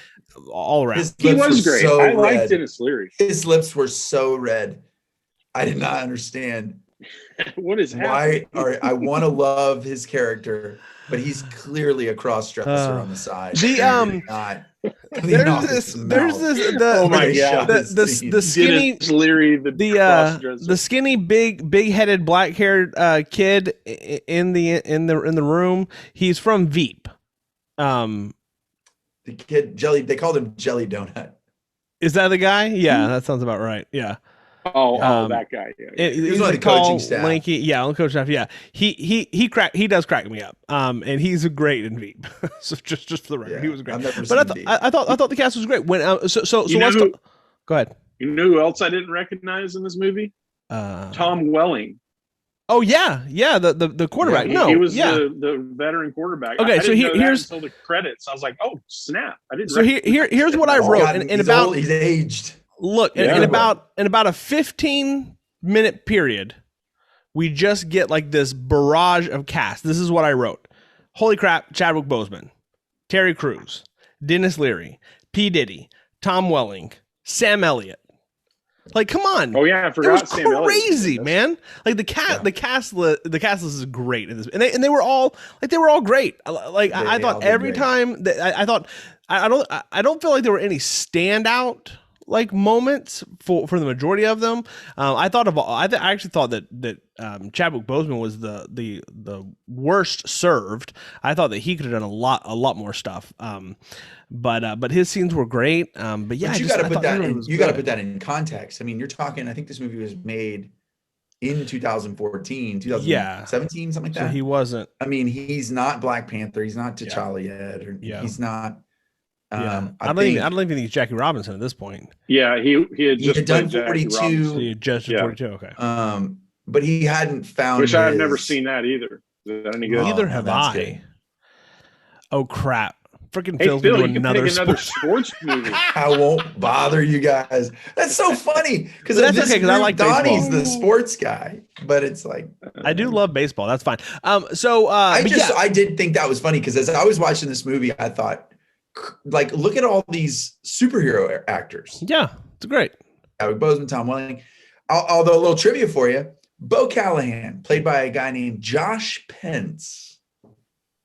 all around.
He was great. I liked Dennis Leary.
His lips were so red. I did not understand.
What is happening?
I want to love his character, but he's clearly a cross-dresser on the side.
The skinny Leary, the skinny big-headed black-haired kid in the room. He's from Veep.
The kid they called him Jelly Donut.
Is that the guy? Yeah, that sounds about right. Yeah.
That guy. Yeah.
He's on the coaching staff.
Lanky, yeah, on the coaching staff. Yeah, he does crack me up. And he's great in Veep. So just for the record, he was great. But I thought the cast was great. When so let's go ahead.
You know who else I didn't recognize in this movie? Tom Welling.
Oh yeah, the quarterback.
Yeah, he was the veteran quarterback.
Okay, so here's
until the credits. I was like, oh snap! I didn't.
So here's what I wrote.
He's aged.
Look, in about a 15-minute period, we just get like this barrage of cast. This is what I wrote. Holy crap, Chadwick Boseman, Terry Crews, Dennis Leary, P Diddy, Tom Welling, Sam Elliott. Like, come on.
Oh yeah, I forgot.
It was crazy, man. Like the cast list is great in this, and they were all great. Like I thought every time that I thought I don't feel like there were any standout like moments for the majority of them. I actually thought that Chadwick Boseman was the worst served. I thought that he could have done a lot more stuff. But his scenes were great. But yeah,
you got to put that in context. I mean, you're talking. I think this movie was made in 2014, 2017, something like that.
So he wasn't.
I mean, he's not Black Panther. He's not T'Challa yet. He's not.
I don't even think he's Jackie Robinson at this point.
Yeah, he had
done 42.
So he had just 42. Okay.
But he hadn't found.
Which I've never seen that either. Is that any good?
Neither have I. Good. Oh crap! Freaking Phil's
Phil,
doing another
sports movie.
I won't bother you guys. That's so funny because
that's okay because I like
Donnie's
baseball.
The sports guy, but it's like
I do love baseball. That's fine.
I did think that was funny because as I was watching this movie, I thought, like, look at all these superhero actors.
Yeah, it's great.
Chadwick Boseman, Tom Welling. Although a little trivia for you, Bo Callahan, played by a guy named Josh Pence.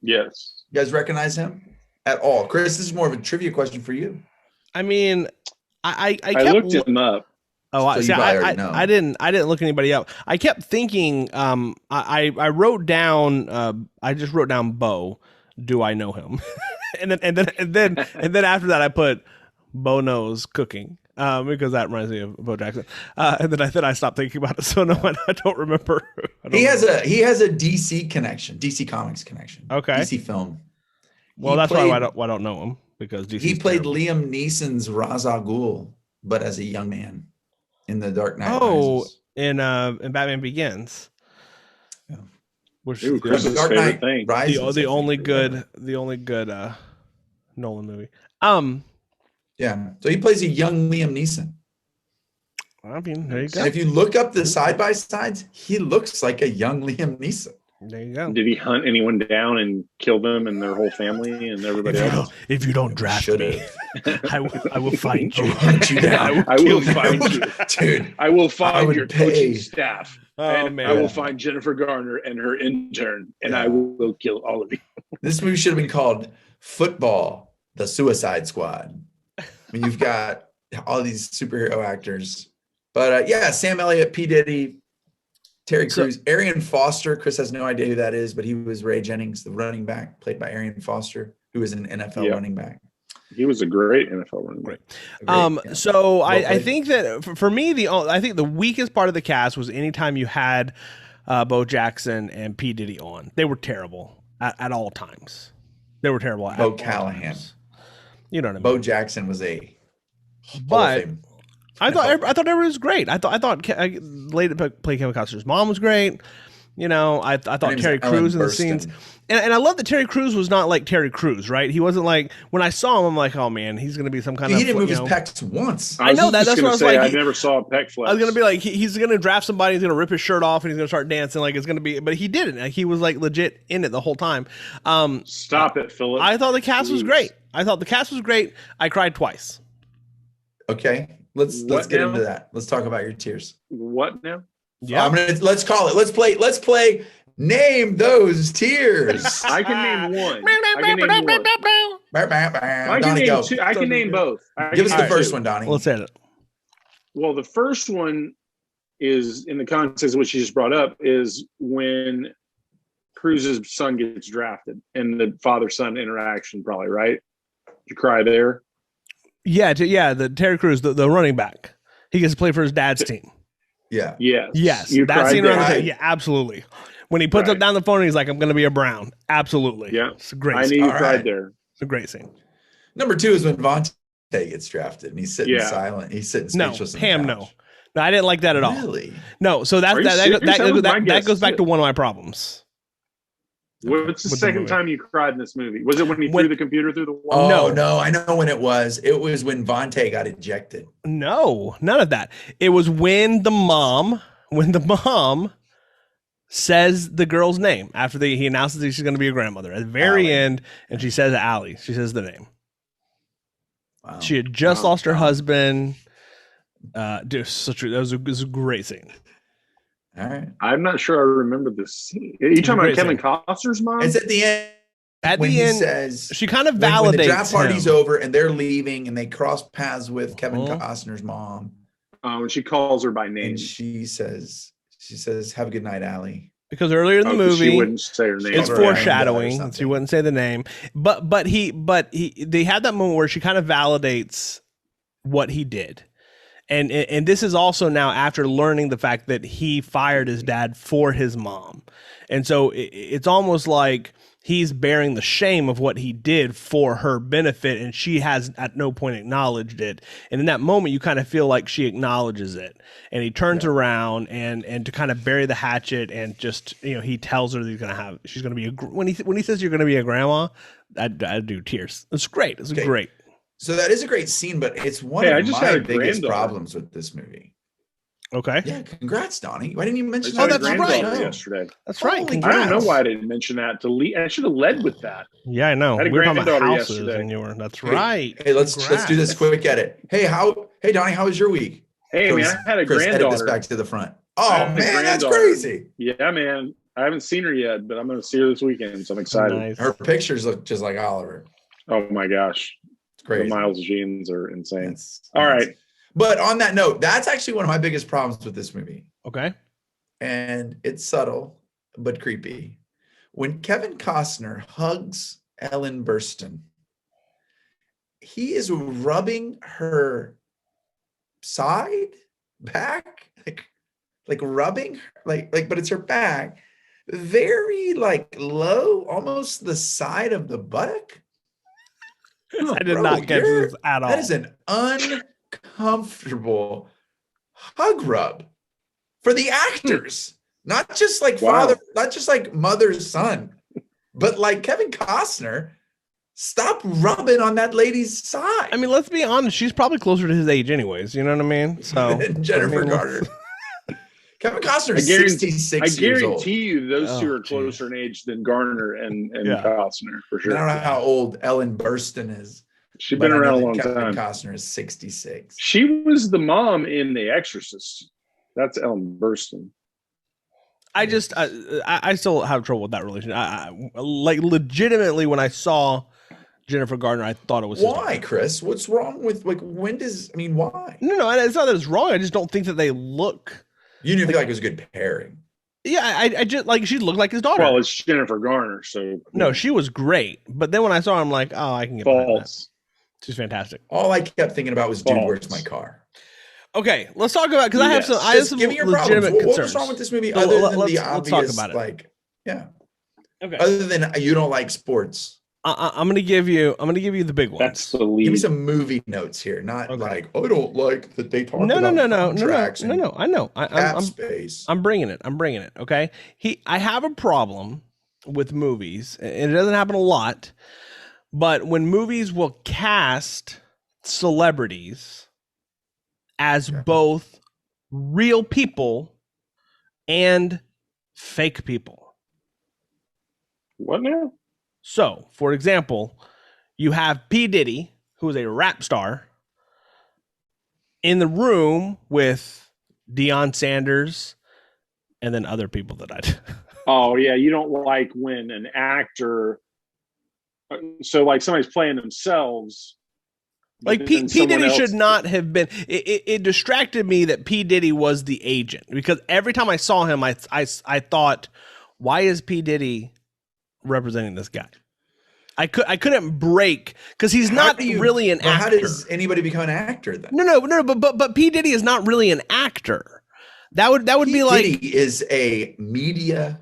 Yes.
You guys recognize him at all? Chris, this is more of a trivia question for you.
I mean, I
looked him up.
Oh, I didn't look anybody up. I kept thinking. I wrote down. I just wrote down Bo. Do I know him? and then after that, I put Bo knows cooking. because that reminds me of Bo Jackson. And then I stopped thinking about it, so no, I don't remember.
He has a DC connection, DC Comics connection.
Okay.
DC film.
Well, that's why I don't know him, because DC.
He played Liam Neeson's Ra's al Ghul, but as a young man in The Dark Knight Rises.
in Batman Begins.
Yeah.
Which
Ooh,
is
Chris's
Dark
favorite
Knight
thing.
Rises,
the only good Nolan movie.
Yeah. So he plays a young Liam Neeson.
I mean, there you go.
And if you look up the side by sides, he looks like a young Liam Neeson.
There you go.
Did he hunt anyone down and kill them and their whole family and everybody else?
If you don't draft me, I will find you.
I'll hunt you down.
I will find you,
dude.
I will find your
pay.
coaching staff.
Oh,
and
man.
I will find Jennifer Garner and her intern, and I will kill all of you.
This movie should have been called Football: The Suicide Squad. I mean, you've got all these superhero actors, but Sam Elliott, P Diddy, Terry Crews, Arian Foster. Chris has no idea who that is, but he was Ray Jennings, the running back, played by Arian Foster, who was an NFL running back.
He was a great NFL running back.
So I think that for me, I think the weakest part of the cast was anytime you had Bo Jackson and P Diddy on. They were terrible at all times. They were terrible. At
Bo
all
Callahan.
times. You know what I mean?
Bo Jackson was a
but I thought everyone was great. I thought lady that played Kevin Costner's mom was great. You know, I thought Terry Crews in the scenes. And I love that Terry Crews was not like Terry Crews, right? He wasn't like, when I saw him, I'm like, oh man, he's going to be some kind of.
He didn't move his pecs once.
I know that. That's what I was like.
I never saw a pec flex.
I was going to be like, he's going to draft somebody, he's going to rip his shirt off, and he's going to start dancing. Like it's going to be, but he didn't. Like, he was like legit in it the whole time.
Stop it, Philip.
I thought the cast was great. I cried twice.
Okay, let's get into that. Let's talk about your tears.
What now?
Yeah,
let's call it. Let's play. Name those tears.
I can name one. I can name both.
Give us the first one, Donnie.
Let's hit it.
Well, the first one is in the context of what you just brought up is when Cruz's son gets drafted and the father-son interaction, probably, right? Did you cry there?
Yeah, the Terry Crews, the running back. He gets to play for his dad's team.
Yeah.
Yes.
That scene yeah, absolutely. When he puts up down the phone and he's like, I'm going to be a Brown. Absolutely.
Yeah.
It's a great
scene. I knew you cried there.
It's a great scene.
Number 2 is when Vontae gets drafted and he's sitting silent. He's sitting speechless.
No, I didn't like that at all.
Really?
No. So that goes back to one of my problems.
What's the second time you cried in this movie? Was it when he threw the computer through the wall?
No, I know when it was. It was when Vontae got ejected.
No, none of that. It was when the mom says the girl's name after he announces that she's going to be a grandmother at the very end, and she says Allie. She says the name. Wow. She had just lost her husband. Dude, that was a great scene.
All right.
I'm not sure I remember this scene. Are you talking about Kevin Costner's mom?
It's at the end.
At
when
the end,
says,
she kind of validates
when the draft party's
him.
over and they're leaving and they cross paths with Kevin Costner's mom.
And she calls her by name.
And she says, have a good night, Allie.
Because earlier in the movie,
she wouldn't say her name.
It's foreshadowing. She wouldn't say the name. But they had that moment where she kind of validates what he did. And this is also now after learning the fact that he fired his dad for his mom. And so it's almost like he's bearing the shame of what he did for her benefit, and she has at no point acknowledged it. And in that moment, you kind of feel like she acknowledges it. And he turns around and to kind of bury the hatchet, and just, he tells her that she's going to be when he says you're going to be a grandma, I do tears. It's great. It's great.
So that is a great scene, but it's one of my biggest problems with this movie.
Okay.
Yeah, congrats, Donnie. Why didn't you mention
that?
That's right.
Yesterday.
That's right.
I don't know why I didn't mention that. I should have led with that.
Yeah, I know.
I had a
we were talking about houses
yesterday.
and you were. That's right.
Hey, let's do this quick edit. Hey, Donnie, how was your week?
Hey, man, I had a granddaughter.
Edit this back to the front. Oh man, that's crazy.
Yeah, man. I haven't seen her yet, but I'm going to see her this weekend, so I'm excited.
Nice.
Her pictures look just like Oliver.
Oh my gosh.
Crazy.
The Miles genes are insane.
All right. But on that note, that's actually one of my biggest problems with this movie.
Okay.
And it's subtle, but creepy. When Kevin Costner hugs Ellen Burstyn, he is rubbing her side, back, like rubbing, but it's her back, very like low, almost the side of the buttock.
I did not get this at all.
That is an uncomfortable hug rub for the actors, not just like father, not just like mother's son, but like Kevin Costner. Stop rubbing on that lady's side.
I mean, let's be honest. She's probably closer to his age anyways. You know what I mean? So
Jennifer Garner. Kevin Costner is 66 years old.
I guarantee you those two are closer in age than Garner and Costner, for sure.
I don't know how old Ellen Burstyn is.
She's been around a long
Kevin
time.
Costner is 66.
She was the mom in The Exorcist. That's Ellen Burstyn.
I just, I still have trouble with that relationship. Like legitimately, when I saw Jennifer Garner, I thought it was
why, Chris? What's wrong with why?
No, it's not that it's wrong. I just don't think that they look.
You didn't feel like it was a good pairing.
Yeah, I just like she looked like his daughter.
Well, it's Jennifer Garner, so
no, she was great. But then when I saw her, I'm like, oh, I can get behind that. She's fantastic.
All I kept thinking about was, dude, where's my car?
Okay, let's talk about because I have some
give me your
legitimate
problems.
concerns.
What was wrong with this movie other than the obvious?
Let's talk about it.
Like, yeah.
Okay.
Other than you don't like sports.
I'm gonna give you the big ones.
That's the lead.
Give me some movie notes here, not like I don't like that they talk about contracts.
No. I know. I'm
space.
I'm bringing it. Okay. I have a problem with movies, and it doesn't happen a lot, but when movies will cast celebrities as both real people and fake people.
What now?
So, for example, you have P Diddy, who is a rap star, in the room with Deion Sanders and then other people that
Oh, yeah. You don't like when an actor, so like somebody's playing themselves.
Like P Diddy should not have been. It distracted me that P Diddy was the agent, because every time I saw him, I thought, why is P Diddy representing this guy? I couldn't break, because he's not really an actor.
How does anybody become an actor then?
No. But P Diddy is not really an actor. That would be like
P Diddy is a media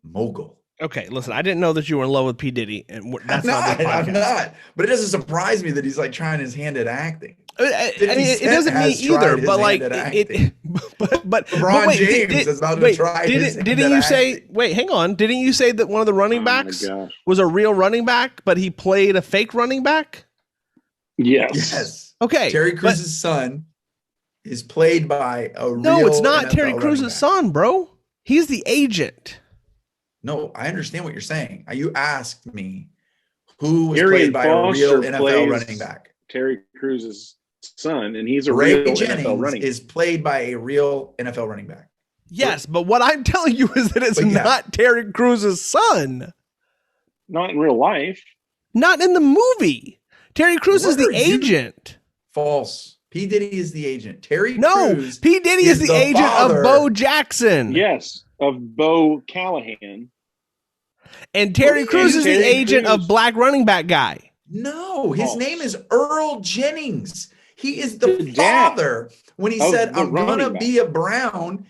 mogul.
Okay, listen, I didn't know that you were in love with P Diddy, and that's
I'm not. But it doesn't surprise me that he's like trying his hand at acting.
It doesn't mean either, but like but
LeBron James is about to try.
Didn't you say? Wait, hang on. Didn't you say that one of the running backs was a real running back, but he played a fake running back?
Yes.
Okay.
Terry Crews' son is played by a real.
No, it's not
NFL
Terry Crews' son, bro. He's the agent.
No, I understand what you're saying. You asked me who was played by a real NFL running back.
Terry Crews' son, and he's a
Ray
real
Jennings
NFL running back.
Is played by a real NFL running back.
Yes, but what I'm telling you is that it's not Terry Crews' son.
Not in real life.
Not in the movie. Terry Crews is the agent.
False. P. Diddy is the agent. Terry
Crews. P. Diddy is the agent of Bo Jackson.
Yes, of Bo Callahan.
And Terry Crews is the agent of Black running back guy.
No, his name is Earl Jennings. He is the father when he said, I'm going to be a Brown.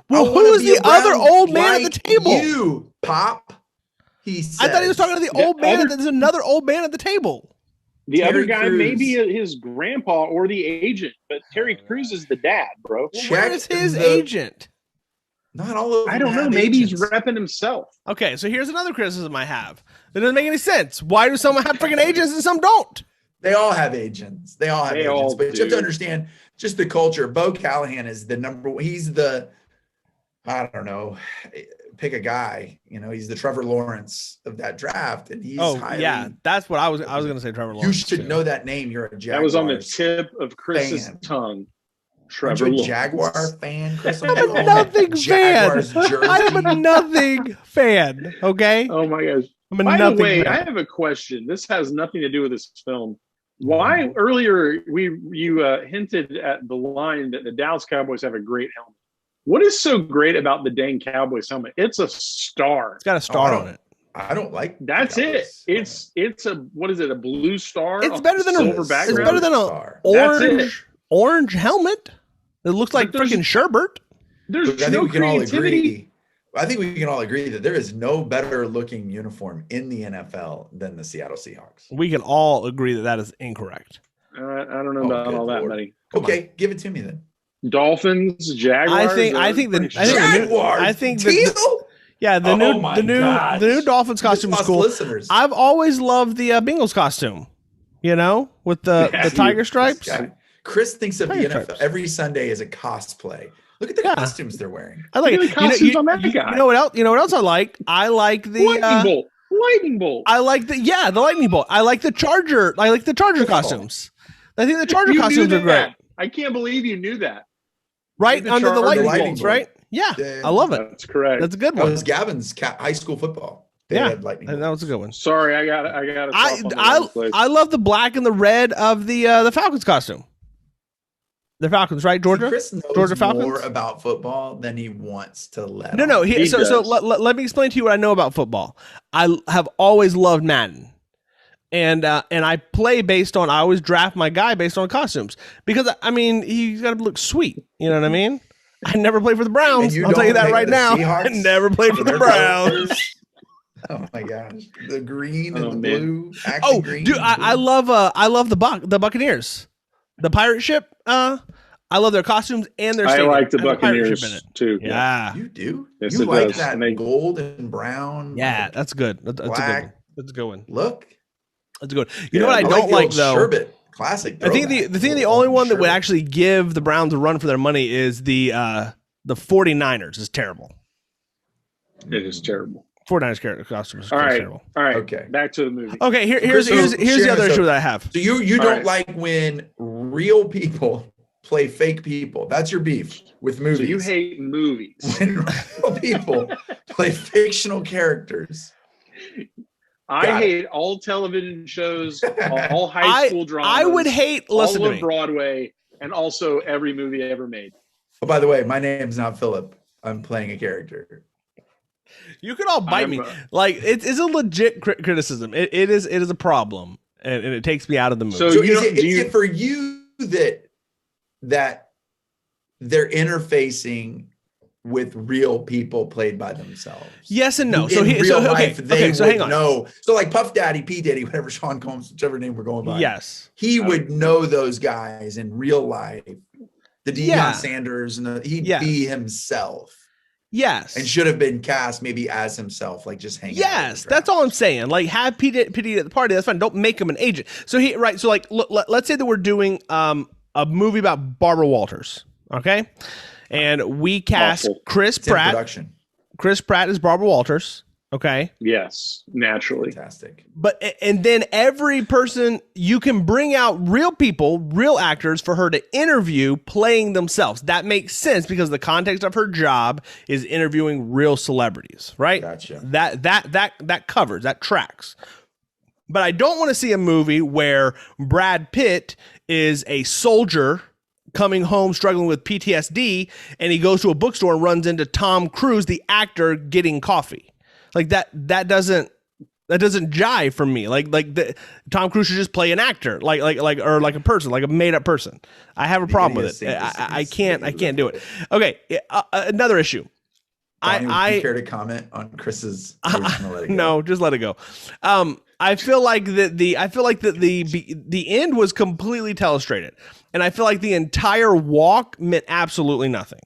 Well, who is the other old man at the table?
You, Pop. He said.
I thought he was talking to the old man. There's another old man at the table.
The other guy may be his grandpa or the agent, but Terry Crews is the dad, bro.
Where is his agent?
Not all of them.
I don't know. Maybe he's repping himself.
Okay, so here's another criticism I have. It doesn't make any sense. Why do some have freaking agents and some don't?
They all have agents. They all have agents. But you have to understand just the culture. Bo Callahan is the number one. He's the, I don't know, pick a guy. You know, he's the Trevor Lawrence of that draft. And he's
that's what I was going to say, Trevor Lawrence.
You should know that name. You're a Jaguars
That was on the tip of Chris's tongue.
Trevor Lawrence. Jaguar fan, Chris?
I'm a nothing fan. I am a nothing fan. Okay.
Oh my gosh. By the way, I have a question. This has nothing to do with this film. Why earlier you hinted at the line that the Dallas Cowboys have a great helmet? What is so great about the dang Cowboys helmet? It's a star.
It's got a star on it.
I don't like.
That's it. It's a, what is it? A blue star?
It's better than
silver background.
It's better than a orange orange helmet. It looks like freaking sherbet.
There's
I think
no
we can all
creativity.
agree. I think we can all agree that there is no better looking uniform in the NFL than the Seattle Seahawks.
We can all agree that is incorrect.
I don't know about
good
all that,
Lord.
buddy.
Okay, give it to me then.
Dolphins, Jaguars.
I think the
Teal?
the new Dolphins costume is
Lost
cool.
Listeners.
I've always loved the Bengals costume. You know, with the tiger stripes.
Chris thinks of the
Tiger
NFL
stripes.
every Sunday as a cosplay. Look at the costumes they're wearing.
I like
Look
it.
at the costumes on that guy.
You know what else? You know what else I like? I like the
Lightning bolt.
I like the lightning bolt. I like the Charger. I like the Charger costumes. I think the Charger costumes are great.
I can't believe you knew that.
Right
The
under the
Charger
lightning
lightning
bolts,
bolt.
right? Yeah, I love it.
That's correct.
That's a good
That
one.
was Gavin's high school football. They had lightning
that was a good one.
Sorry, I got it.
I love the black and the red of the Falcons costume. The Falcons, right, Georgia?
Chris knows
Georgia Falcons?
more about football than he wants to let
No.
on.
Let me explain to you what I know about football. I have always loved Madden, and I play based on. I always draft my guy based on costumes because I mean he's got to look sweet. You know what I mean? I never played for the Browns. I'll tell you that right now. I never played for the Browns.
Oh my gosh, the green and the
man.
blue.
Oh,
Green
dude,
and
I
blue.
love the Buccaneers, the pirate ship. I love their costumes and their.
I
stadium.
like the
And pirate ship
Buccaneers
in it.
too.
Yeah,
You do?
Yes,
You
it
like
does.
that
And they-
gold and brown?
yeah,
like,
that's good. That's a good
black.
one. That's a good one.
Look.
That's a good one. You know what I
I
don't
the
like
old
though.
Sherbet. Classic.
I think the only one that would actually give the Browns a run for their money is the 49ers is terrible.
It is terrible.
49ers character costume is
All right.
terrible.
All right.
Okay.
Back to the movie.
Okay, here's
So,
the
Sharon,
other
so-
issue that I have.
So you
All
don't
right.
like when real people play fake people. That's your beef with movies.
So you hate movies.
when real people play fictional characters.
I
Got
hate all television shows, all high school dramas.
I would hate. Listen
all
to
of
me.
Broadway, and also every movie ever made.
Oh, by the way, my name's not Philip. I'm playing a character.
You could all bite me. Like it's a legit criticism. It is a problem, and it takes me out of the movie.
So
So
you
is
don't-
it,
do
is
you-
it for you that they're interfacing with real people played by themselves?
Yes and no.
In
So
real life, they
so
would
hang on.
know. So like Puff Daddy, P Diddy, whatever Sean Combs, whichever name we're going by.
Yes.
He would know those guys in real life. The Deion
Yeah.
Sanders, and he'd
Yes.
be himself.
Yes.
And should have been cast maybe as himself, like just hanging out.
Yes, that's all I'm saying. Like, have P Diddy at the party. That's fine. Don't make him an agent. So so like, let's say that we're doing a movie about Barbara Walters, okay? And we cast
Awful.
Chris
It's in
Pratt.
production.
Chris Pratt is Barbara Walters, okay?
Yes, naturally.
Fantastic.
But and then every person you can bring out real people, real actors for her to interview playing themselves. That makes sense because the context of her job is interviewing real celebrities, right?
Gotcha.
That covers, that tracks. But I don't want to see a movie where Brad Pitt is a soldier coming home struggling with PTSD and he goes to a bookstore and runs into Tom Cruise, the actor, getting coffee. Like that doesn't jive for me. Tom Cruise should just play an actor, like a person, like a made up person. I have a problem with it. I can't do it. Okay, another issue.
Donnie, would you care to comment on Chris's? or are we just gonna let it go?
No, just let it go. I feel like the end was completely telestrated, and I feel like the entire walk meant absolutely nothing.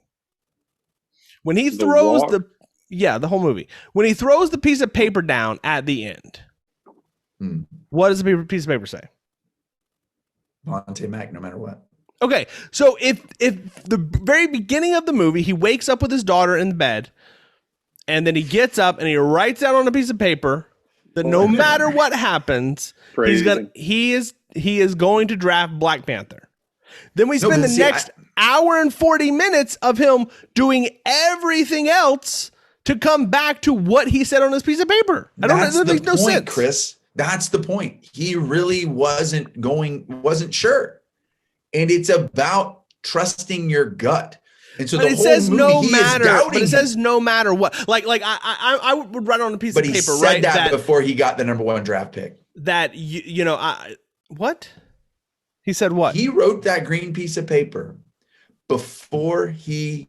When he throws the whole movie. When he throws the piece of paper down at the end, what does the piece of paper say?
Monte Mac, no matter what.
Okay, so if the very beginning of the movie, he wakes up with his daughter in bed, and then he gets up and he writes out on a piece of paper that no matter what happens, he is going to draft Black Panther. Then we spend the next hour and 40 minutes of him doing everything else to come back to what he said on this piece of paper. That makes no sense,
Chris. That's the point. He really wasn't sure. And it's about trusting your gut. And so
but it says no matter. But it says
him.
no matter what. Like I would write on a piece of paper,
said
right?
That before he got the #1 draft pick.
That what? He said what?
He wrote that green piece of paper before he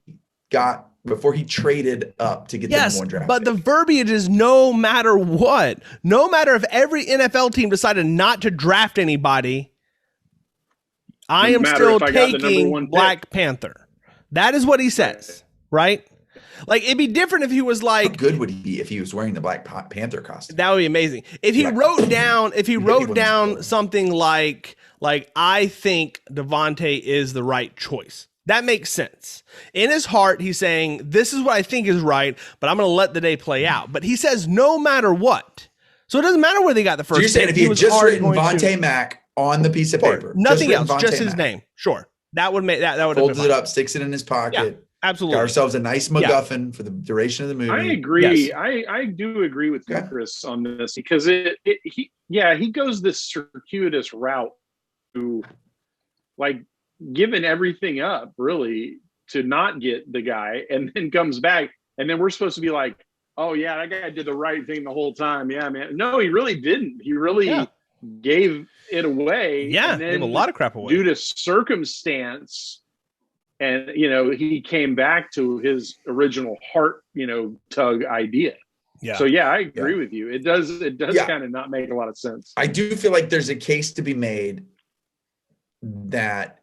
traded up to get the number one draft
but
pick.
the verbiage is no matter what. No matter if every NFL team decided not to draft anybody, I am still taking Black Panther. That is what he says, right? Like, it'd be different if he was like,
how good would he be if he was wearing the Black Panther costume?
That would be amazing. If he wrote down something like I think Devontae is the right choice. That makes sense. In his heart, he's saying, this is what I think is right, but I'm going to let the day play out. But he says, no matter what. So it doesn't matter where they got the first.
So you're saying if he had just written Vontae Mack on the piece of paper,
nothing else, just his name. Sure. That would make that would
folds it up, sticks it in his pocket.
Yeah, absolutely.
Got ourselves a nice MacGuffin for the duration of the movie.
I agree. Yes. I do agree with Chris on this, because he goes this circuitous route to, like, giving everything up really to not get the guy, and then comes back, and then we're supposed to be like, oh yeah, that guy did the right thing the whole time. Yeah, man. No, he really didn't. He really gave it away.
Yeah,
and then
gave a lot of crap away
due to circumstance. And, he came back to his original heart, tug idea. Yeah. So, I agree with you. It does kind of not make a lot of sense.
I do feel like there's a case to be made that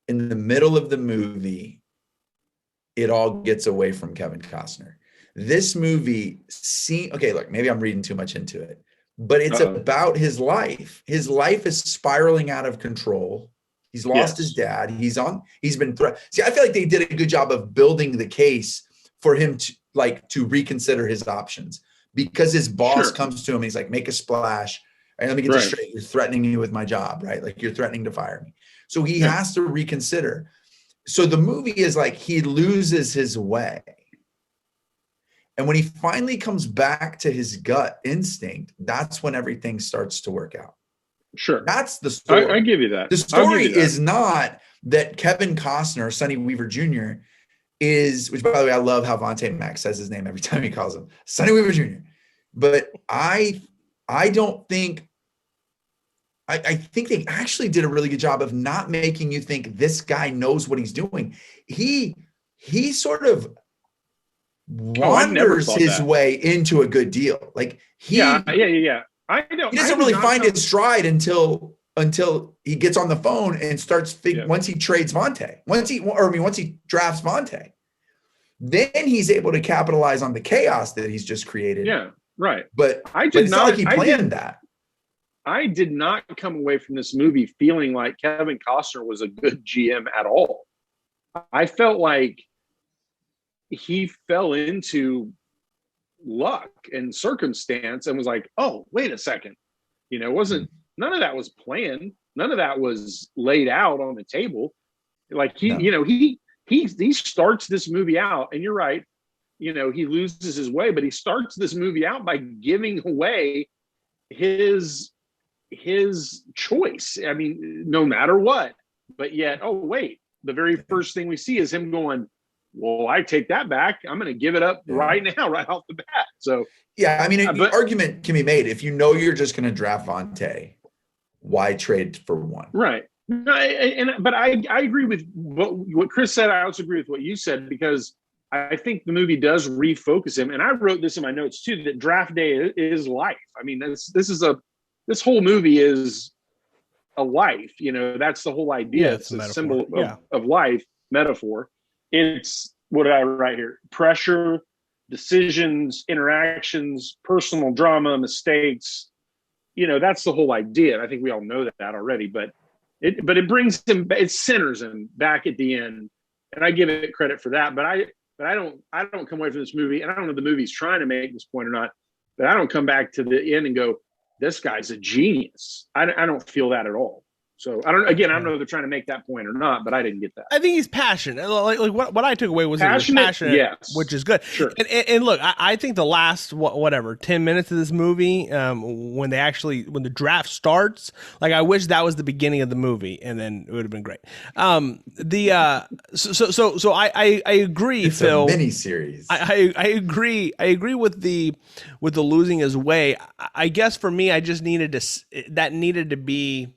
in the middle of the movie, it all gets away from Kevin Costner. This movie, look, maybe I'm reading too much into it, but it's about his life. His life is spiraling out of control. He's lost his dad. He's been See, I feel like they did a good job of building the case for him to reconsider his options, because his boss comes to him and he's like, make a splash. And let me get this straight. You're threatening me with my job, right? Like, you're threatening to fire me. So he has to reconsider. So the movie is like, he loses his way. And when he finally comes back to his gut instinct, that's when everything starts to work out.
Sure.
That's the story.
I give you that.
The story is not that Kevin Costner, Sonny Weaver Jr., which, by the way, I love how Vontae Mack says his name every time he calls him Sonny Weaver Jr. But I don't think, I think they actually did a really good job of not making you think this guy knows what he's doing. He sort of wanders his way into a good deal. Like, he doesn't really find his stride until he gets on the phone and starts once he trades Vontae. Once he drafts Vontae, then he's able to capitalize on the chaos that he's just created.
Yeah, right.
But it's not like he planned that.
I did not come away from this movie feeling like Kevin Costner was a good GM at all. I felt like he fell into luck and circumstance and was like, oh, wait a second. None of that was planned. None of that was laid out on the table. Like, he starts this movie out, and you're right. He loses his way, but he starts this movie out by giving away his choice. I mean, no matter what, but yet, oh, wait, the very first thing we see is him going, well, I take that back. I'm going to give it up right now, right off the bat. So,
yeah, I mean, an argument can be made. If you know you're just going to draft Vontae, why trade for one?
Right. But I agree with what Chris said. I also agree with what you said, because I think the movie does refocus him. And I wrote this in my notes too, that draft day is life. I mean, this whole movie is a life. That's the whole idea.
Yeah,
it's a symbol of life, metaphor. It's, what did I write here? Pressure, decisions, interactions, personal drama, mistakes. That's the whole idea. And I think we all know that already, but it brings him, it centers him back at the end. And I give it credit for that. But I don't come away from this movie, and I don't know if the movie's trying to make this point or not, but I don't come back to the end and go, this guy's a genius. I don't feel that at all. So I don't know if they're trying to make that point or not, but I didn't get that.
I think he's passionate. Like what I took away was passionate,
yes,
which is good.
Sure.
And look, I think the last 10 minutes of this movie, when the draft starts, like, I wish that was the beginning of the movie, and then it would have been great. So I agree,
it's
Phil.
A mini series.
I agree. I agree with the losing his way. I guess for me, I just needed to be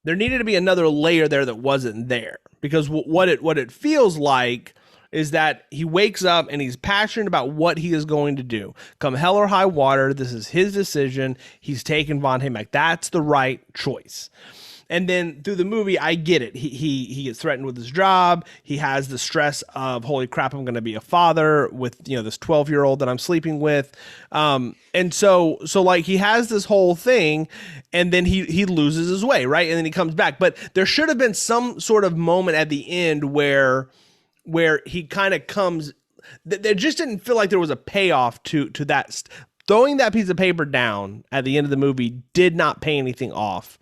There needed to be another layer there that wasn't there, because what it feels like is that he wakes up and he's passionate about what he is going to do. Come hell or high water, this is his decision. He's taken Vontae Mack. That's the right choice. And then through the movie, I get it. He gets threatened with his job. He has the stress of, holy crap, I'm going to be a father with, this 12-year-old that I'm sleeping with. And so like he has this whole thing, and then he loses his way, right? And then he comes back. But there should have been some sort of moment at the end where he kind of comes. There just didn't feel like there was a payoff to that. Throwing that piece of paper down at the end of the movie did not pay anything off.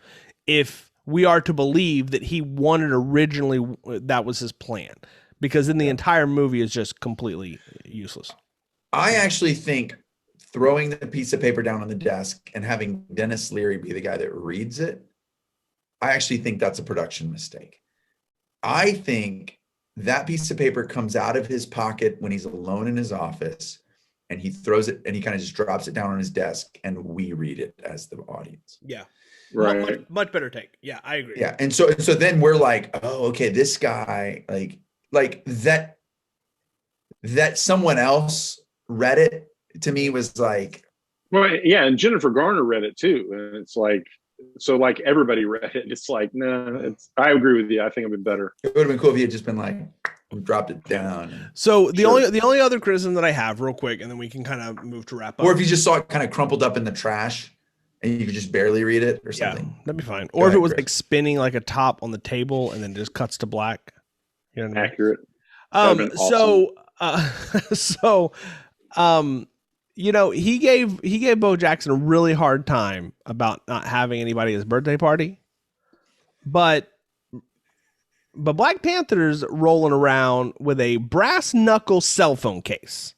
If we are to believe that he wanted originally, that was his plan, because then the entire movie is just completely useless.
I actually think throwing the piece of paper down on the desk and having Dennis Leary be the guy that reads it, I actually think that's a production mistake. I think that piece of paper comes out of his pocket when he's alone in his office, and he throws it and he kind of just drops it down on his desk, and we read it as the audience.
Yeah.
Right.
Much better take. Yeah, I agree.
Yeah. And so then we're like, oh, okay, this guy, like that someone else read it, to me was like,
well, yeah. And Jennifer Garner read it too. And it's like, so like everybody read it. It's like, nah, I agree with you. I think it'd be better.
It would have been cool if he had just been like, dropped it down.
So the only other criticism that I have, real quick, and then we can kind of move to wrap up.
Or if you just saw it kind of crumpled up in the trash and you could just barely read it or something.
Yeah, that'd be fine. Or if it was like spinning like a top on the table and then just cuts to black. You know what I mean?
Accurate.
He gave Bo Jackson a really hard time about not having anybody at his birthday party. But Black Panther's rolling around with a brass knuckle cell phone case.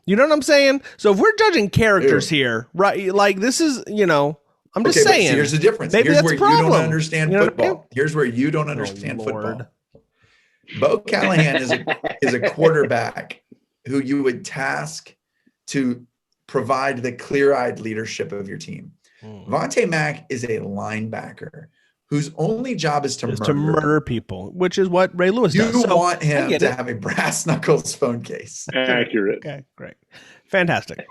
You know what I'm saying? So if we're judging characters here, right? Like this is, I'm just saying.
Here's the difference.
Maybe
here's
that's
where
a problem.
You don't understand football.
I mean?
Here's where you don't understand football. Bo Callahan is a quarterback who you would task to provide the clear-eyed leadership of your team. Vontae Mack is a linebacker whose only job is to murder people,
which is what Ray Lewis does.
You want him to have a brass knuckles phone case.
Accurate.
Okay, great. Fantastic.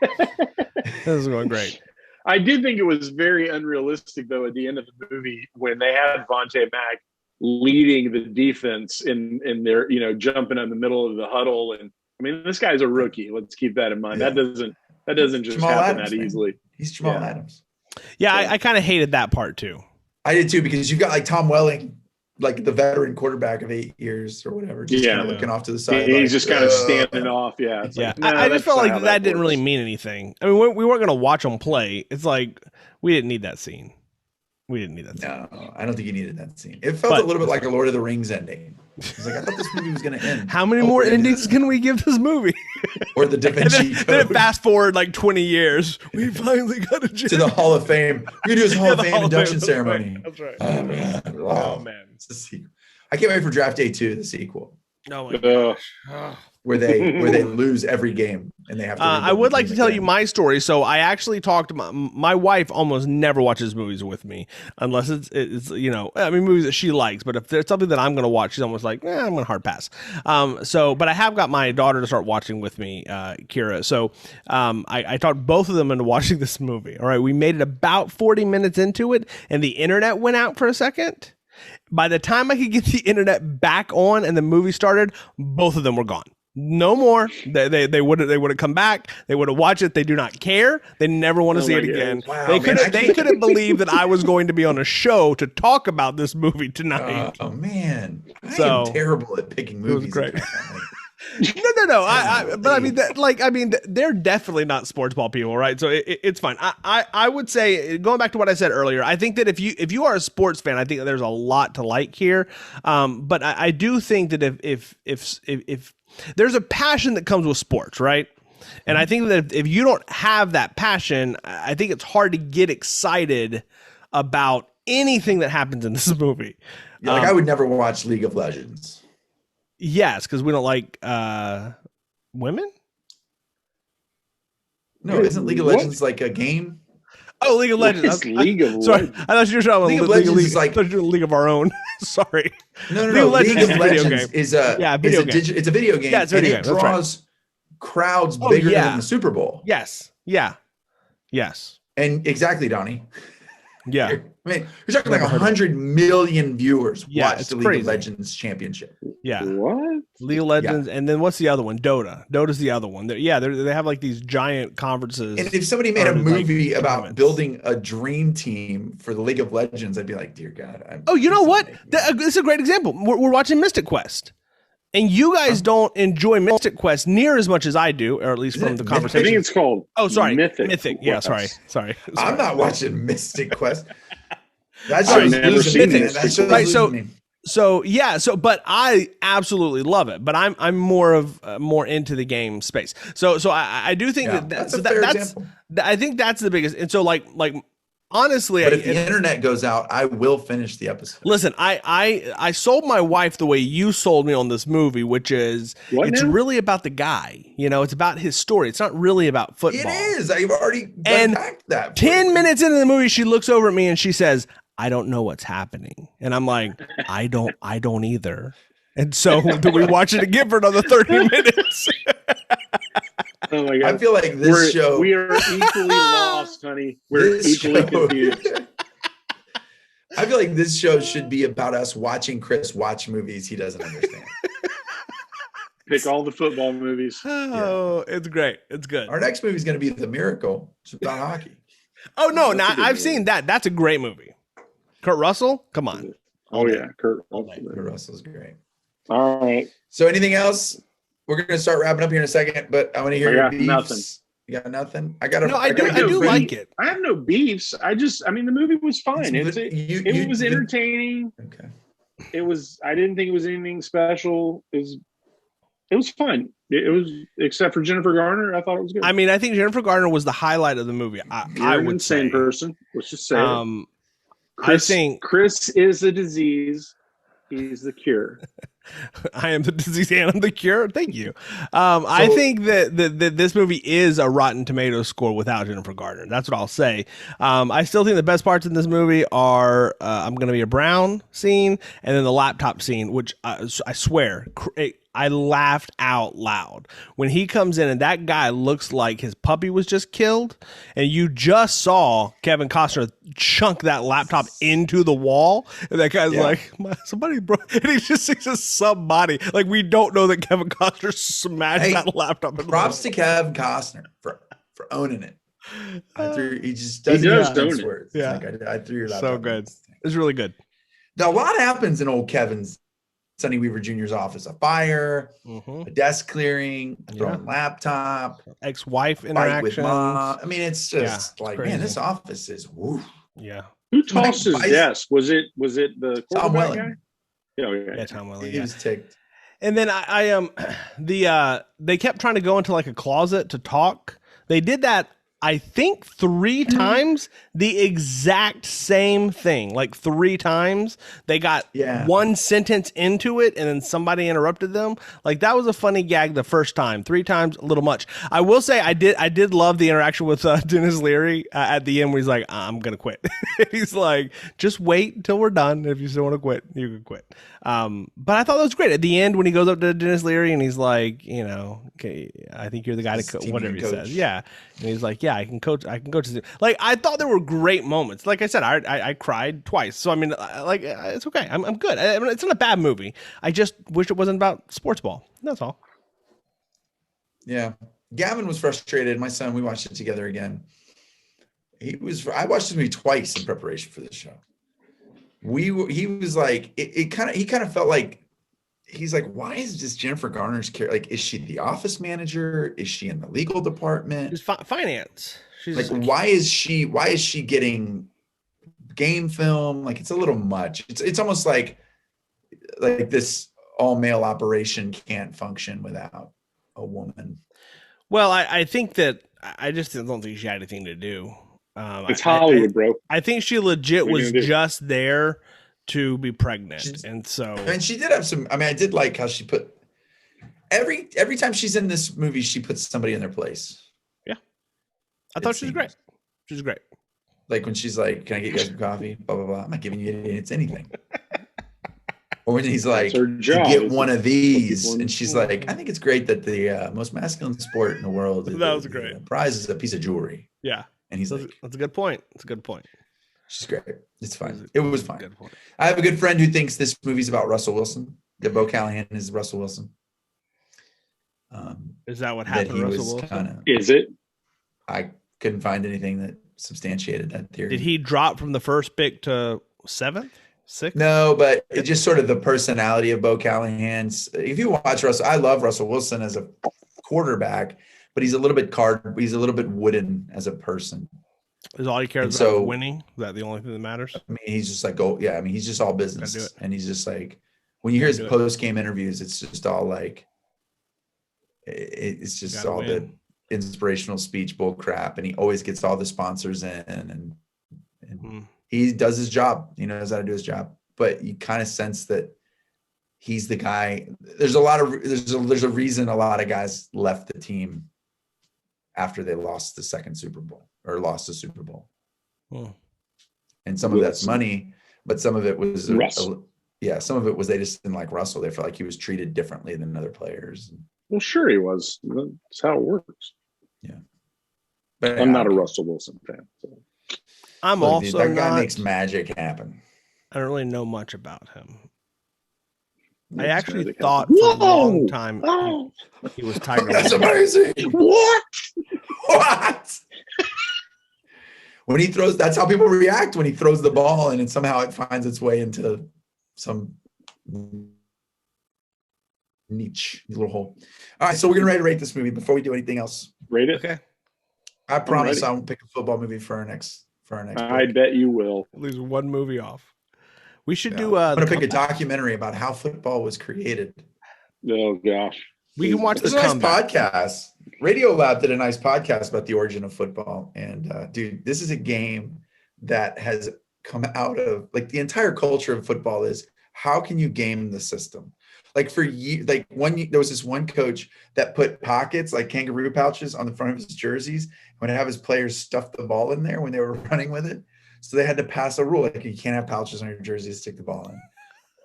This is going great.
I did think it was very unrealistic, though, at the end of the movie when they had Vontae Mack leading the defense in their, jumping in the middle of the huddle. And I mean, this guy's a rookie. Let's keep that in mind. Yeah. That doesn't just happen that easily. Man.
He's Jamal Adams.
Yeah, I kind of hated that part too.
I did too, because you've got like Tom Welling, like the veteran quarterback of 8 years or whatever, just kind of looking off to the side.
He's just kind of standing off. Yeah.
Yeah. Like, I just felt like that didn't really mean anything. I mean, we weren't going to watch them play. It's like, we didn't need that scene.
No, I don't think you needed that scene. It felt a little bit like a Lord of the Rings ending. I was like, I thought this movie was going to end.
How many more endings can we give this movie?
Or the Da Vinci Code.
Then fast forward like 20 years. We finally got
to the Hall of Fame. We do his Hall of Fame induction ceremony.
That's right.
Oh, man. It's a sequel. I can't wait for Draft Day 2, the sequel.
Oh my gosh.
Where they lose every game and they have to.
I would like to tell you my story. So I actually talked to my wife. Almost never watches movies with me unless it's movies that she likes. But if there's something that I'm going to watch, she's almost like, I'm going to hard pass. But I have got my daughter to start watching with me, Kira. So I talked both of them into watching this movie. All right, we made it about 40 minutes into it, and the internet went out for a second. By the time I could get the internet back on and the movie started, both of them were gone. No more. They wouldn't come back. They would have watched it. They do not care. They never want to see it again.
Wow,
they couldn't believe that I was going to be on a show to talk about this movie tonight.
Oh man, I am terrible at picking movies.
It was great. No. They're definitely not sports ball people, right? So it's fine. I would say, going back to what I said earlier, I think that if you are a sports fan, I think that there's a lot to like here. But I do think that if there's a passion that comes with sports, right? And I think that if you don't have that passion, I think it's hard to get excited about anything that happens in this movie.
Yeah, I would never watch League of Legends.
Yes, because we don't like women.
No, isn't League of Legends like a game?
Oh, League of Legends.
It's League of
Sorry,
Legends.
I thought you were talking about
League of Legends is like-
I thought you were doing League of Our Own. Sorry.
No.
League of Legends
League
is
of
a video
Legends
game.
is a
video game.
It's a video game,
Yeah, it's a video
and
game.
it
That's right.
draws crowds
Oh,
bigger
yeah.
than the Super Bowl.
Yes. Yeah. Yes.
And exactly, Donnie.
Yeah.
I mean, you're talking like
Never heard of it.
100 million viewers
Yeah,
watch
it's
the League
crazy.
of Legends Championship.
Yeah.
What?
League of Legends, and then what's the other one? Dota. Dota's the other one. They have like these giant conferences.
And if somebody made a
Or, like,
movie about
tournaments.
building a dream team for the League of Legends, I'd be like, dear God.
Oh, you know what? This is a great example. We're watching Mystic Quest. And you guys don't enjoy Mystic Quest near as much as I do, or at least
Isn't
from
it
the
Mythic?
I
conversation.
think it's called.
Oh, sorry.
Mythic.
Yeah,
Quest.
sorry.
I'm not watching Mystic Quest. That
I've
show's
never
losing
seen
me, man.
Mystic
That show's
Quest.
losing
Right,
me.
But I absolutely love it. But I'm more into the game space. So I do think
Yeah,
that's
that's a fair example.
I think that's the biggest. And so like honestly,
But if the internet goes out, I will finish the episode.
listen, I sold my wife the way you sold me on this movie, which is
What
it's
now?
really about the guy. You know, it's about his story. It's not really about football.
It is. I've already
And
unpacked that. for
10
you.
minutes into the movie, she looks over at me and she says, I don't know what's happening. And I'm like, I don't either. And so do we watch it again for another 30 minutes?
Oh my
I
God.
feel like this show.
We are equally lost, honey. We're
This
equally
show-
confused.
I feel like this show should be about us watching Chris watch movies he doesn't understand.
Pick all the football movies.
Oh, it's great. It's good.
Our next movie is going to be The Miracle. It's about hockey.
Oh, no,
That's a
now
good
I've
movie.
seen that. That's a great movie. Kurt Russell? Come on.
Oh yeah, Kurt.
Russell's great.
All right.
So anything else? We're going to start wrapping up here in a second, but I want to hear
I
your
got
beefs.
nothing.
You got nothing? I got
No, I do
good
like it.
I have no beefs. I mean, the movie was fine. It was
you-
entertaining.
Okay.
It was. I didn't think it was anything special. It was fun. It was, except for Jennifer Garner. I thought it was good.
I mean, I think Jennifer Garner was the highlight of the movie. I
You're an
would
insane
say.
person. Let's just say it.
I think
Chris is a disease. He's the cure.
I am the disease and I'm the cure. Thank you. I think that this movie is a Rotten Tomatoes score without Jennifer Garner. That's what I'll say. I still think the best parts in this movie are I'm Gonna Be a Brown scene and then the laptop scene, which I swear I laughed out loud when he comes in and that guy looks like his puppy was just killed, and you just saw Kevin Costner chunk that laptop into the wall, and that guy's like, somebody broke, and he just sees somebody like we don't know that Kevin Costner smashed that laptop.
Props to Kevin Costner for owning it. He just
He
doesn't
does
use
own it.
words.
Yeah.
Like, I threw your laptop.
So
in
good.
this thing.
It's really good.
Now, a lot happens in old Kevin's Sonny Weaver Jr.'s office. A fire, a desk clearing, a thrown laptop,
Ex-wife
fight
interaction.
with mom. I mean, it's just like,
crazy.
man, this office is woo.
Yeah.
Who tossed his
Mike Tyson-
desk? Was it the
Tom
quarterback
Welling.
guy? Yeah.
Yeah, Tom Welling.
He
Yeah.
was ticked.
And then they kept trying to go into like a closet to talk. They did that, I think, 3 times, the exact same thing. Like 3 times. They got one sentence into it and then somebody interrupted them. Like that was a funny gag the first time. 3 times, a little much. I will say I did love the interaction with Dennis Leary at the end where he's like, I'm going to quit. He's like, just wait until we're done. If you still want to quit, you can quit. But I thought that was great. At the end when he goes up to Dennis Leary and he's like, okay, I think you're the guy to whatever he says. Yeah. And he's like, yeah, I can coach. Like, I thought there were great moments. Like I said, I cried twice. So, I mean, it's okay. I'm good. I mean, it's not a bad movie. I just wish it wasn't about sports ball. That's all.
Yeah. Gavin was frustrated. My son, we watched it together again. I watched this movie twice in preparation for this show. He was like, he kind of felt like, he's like, why is this Jennifer Garner's character? Like, is she the office manager? Is she in the legal department?
She's finance. She's
like, why is she getting game film? Like, it's a little much. It's almost like this all male operation can't function without a woman.
Well, I think that I just don't think she had anything to do.
It's Hollywood, bro.
I think she legit was just there to be pregnant, and
she did have some. I mean, I did like how she put every time she's in this movie, she puts somebody in their place.
Yeah, I thought she was great. She was great.
Like when she's like, "Can I get you guys some coffee?" Blah blah blah. I'm not giving you idiots anything. Or when he's like,
her
"To
job,
get
is
one
it?
of these,"
People
and she's like, "I think it's great that the most masculine sport in the world is
That was great.
prize is a piece of jewelry."
Yeah.
And he's like,
That's a good point. It's a good point.
"She's great. It's fine. It was fine."
Good point.
I have a good friend who thinks this movie's about Russell Wilson. That Bo Callahan is Russell Wilson.
Is that what happened to Russell Wilson?
Is it?
I couldn't find anything that substantiated that theory.
Did he drop from the first pick to 7th, 6th?
No, but it's just sort of the personality of Bo Callahan's. If you watch Russell, I love Russell Wilson as a quarterback, but he's a little bit wooden as a person.
Is all he cares about is winning? Is that the only thing that matters?
I mean, he's just like, he's just all business. And he's just like, when you hear his post-game interviews, it's just all like, it's just all the inspirational speech bull crap. And he always gets all the sponsors in and he does his job. He knows how to do his job, but you kind of sense that he's the guy. There's a reason a lot of guys left the team after they lost the second Super Bowl or lost the Super Bowl. And some of that's money, but some of it was some of it was they just didn't like Russell. They felt like he was treated differently than other players.
Well, sure he was. That's how it works.
Yeah. But
I'm not a Russell Wilson fan. So.
I'm also
that guy makes magic happen.
I don't really know much about him. I actually thought for a long time he was Tiger.
That's amazing. What? When he throws, that's how people react when he throws the ball and somehow it finds its way into some niche, little hole. All right, so we're gonna ready to rate this movie before we do anything else.
Rate it.
Okay.
I promise I won't pick a football movie for our next.
I bet you will.
At least one movie off. We should do.
I'm gonna pick a documentary about how football was created.
Oh gosh,
we can watch this.
Nice podcast. Radio Lab did a nice podcast about the origin of football, and dude, this is a game that has come out of like the entire culture of football is how can you game the system? Like for years, there was this one coach that put pockets like kangaroo pouches on the front of his jerseys and would have his players stuff the ball in there when they were running with it. So they had to pass a rule like you can't have pouches on your jersey to stick the ball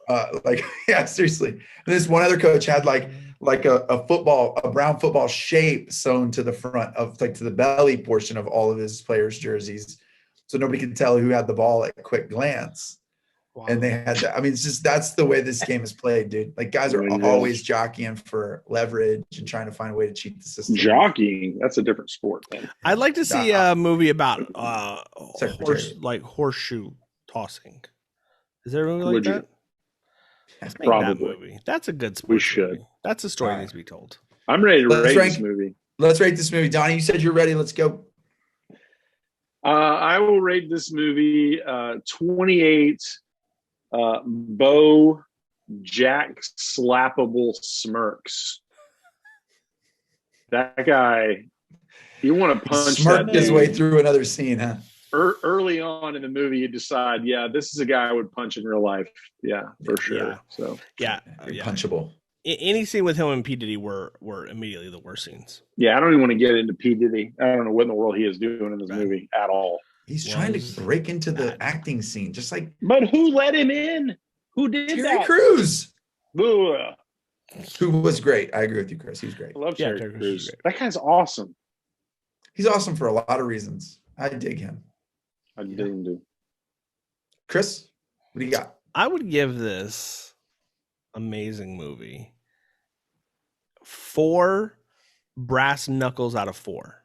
in. Seriously. And this one other coach had like a brown football shape sewn to the front of like to the belly portion of all of his players' jerseys, so nobody could tell who had the ball at a quick glance. Wow. And they had that. I mean, it's just that's the way this game is played, dude. Like guys are always jockeying for leverage and trying to find a way to cheat the system.
Jockeying—that's a different sport. Man.
I'd like to see a movie about horseshoe tossing. Is there a movie like that? Let's make that movie. That's a good sport.
We should.
Movie. That's a story that needs to be told.
I'm ready to rate this movie.
Let's rate this movie. Donnie, you said you're ready. Let's go.
I will rate this movie 28 Bo Jack slappable smirks. That guy, you want to punch
smirked his way through another scene, huh?
Early on in the movie, you decide, this is a guy I would punch in real life. Yeah, for sure.
Yeah.
So
punchable.
Any scene with him and P Diddy were immediately the worst scenes.
Yeah, I don't even want to get into P Diddy. I don't know what in the world he is doing in this movie at all.
He's trying to break into the acting scene, just like.
But who let him in? Who did
Terry
that?
Crews.
Ugh.
Who was great. I agree with you, Chris. He was great.
I love Terry Crews. That guy's awesome.
He's awesome for a lot of reasons. I dig him.
I dig him too.
Chris, what do you got?
I would give this amazing movie 4 brass knuckles out of 4.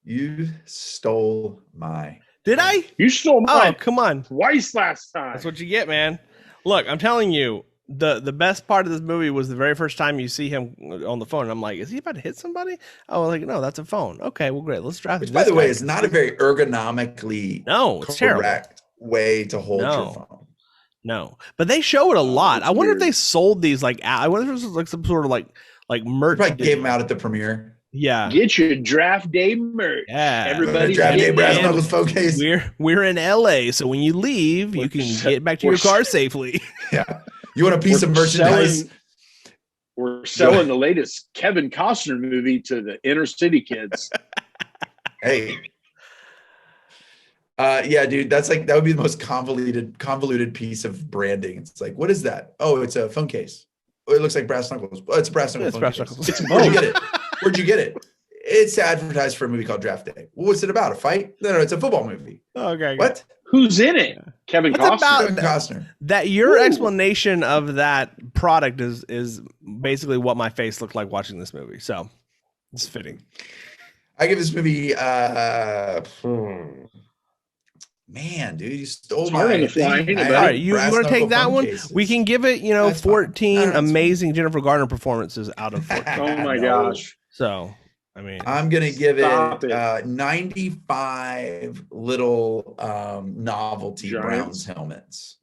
You stole my.
Did I?
You stole mine.
Oh, come on.
Twice last time.
That's what you get, man. Look, I'm telling you, the best part of this movie was the very first time you see him on the phone. And I'm like, is he about to hit somebody? Oh, like, no, that's a phone. Okay, well, great. Let's draft.
Which, by the way, is not a very ergonomically
it's terrible
way to hold your phone.
No, but they show it a lot. I wonder if they sold these I wonder if this was like some sort of like merch.
They probably gave them out at the premiere.
Yeah,
get your draft day merch.
Yeah,
everybody.
Draft day brass knuckles phone case.
We're in LA, so when you leave, you can get back to your car safely.
Yeah, you want a piece of merchandise?
We're selling the latest Kevin Costner movie to the inner city kids.
Hey, Yeah, dude, that would be the most convoluted piece of branding. It's like, what is that? Oh, it's a phone case. Oh, it looks like brass knuckles. Oh, it's a brass knuckles.
It's
phone
brass
case.
knuckles.
It's
Where'd you
both.
get it? Where'd you get it? It's advertised for a movie called Draft Day. What's it about? A fight? No, it's a football movie.
Okay.
What?
Who's in it? Kevin
What's
Costner.
about
Kevin Costner.
that? Your
Woo.
explanation of that product is basically what my face looked like watching this movie. So it's fitting.
I give this movie. Man, dude, you stole
It's hard
my
on the fly,
thing.
ain't it,
I
buddy?
All
had
right, you
brass
want to take
knuckle
that
phone
one?
cases.
We can give it,
That's fine.
14
No, that's fine.
amazing Jennifer Garner performances out of 14.
Oh my
No.
gosh.
So, I mean,
I'm gonna give
Stop
it 95 little novelty
Giants.
Browns helmets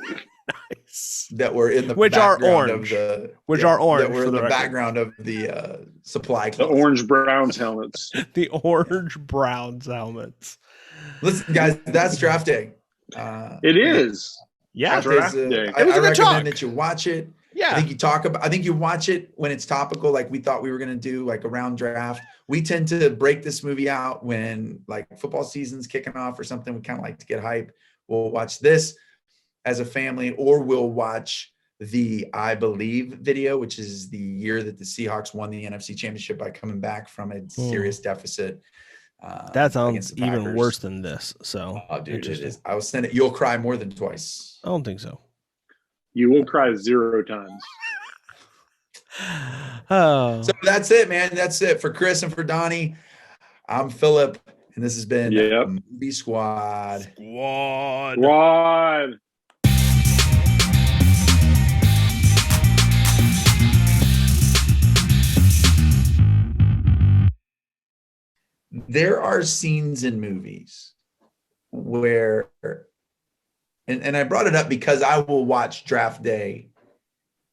nice.
that were in the
Which are
background
orange.
of the
Are orange
that were
for
in
the
the
record.
background of the supply
The
closet.
orange Browns helmets.
The orange Browns helmets.
Listen, guys, that's Draft Day.
It is.
Yeah.
Draft
is,
Day.
I
It was a good
recommend
talk.
that you watch it.
Yeah.
I think you watch it when it's topical, like we thought we were going to do, like around draft. We tend to break this movie out when like football season's kicking off or something. We kind of like to get hype. We'll watch this as a family, or we'll watch the I Believe video, which is the year that the Seahawks won the NFC Championship by coming back from a serious deficit.
That sounds
against the
even
Packers.
worse than this. So,
Oh, dude, it
interesting.
is. I will send it. You'll cry more than twice.
I don't think so.
You will cry 0 times.
Oh,
So that's it, man. That's it for Chris and for Donnie. I'm Philip, and this has been Movie Squad.
Squad.
There are scenes in movies where, and I brought it up because I will watch Draft Day,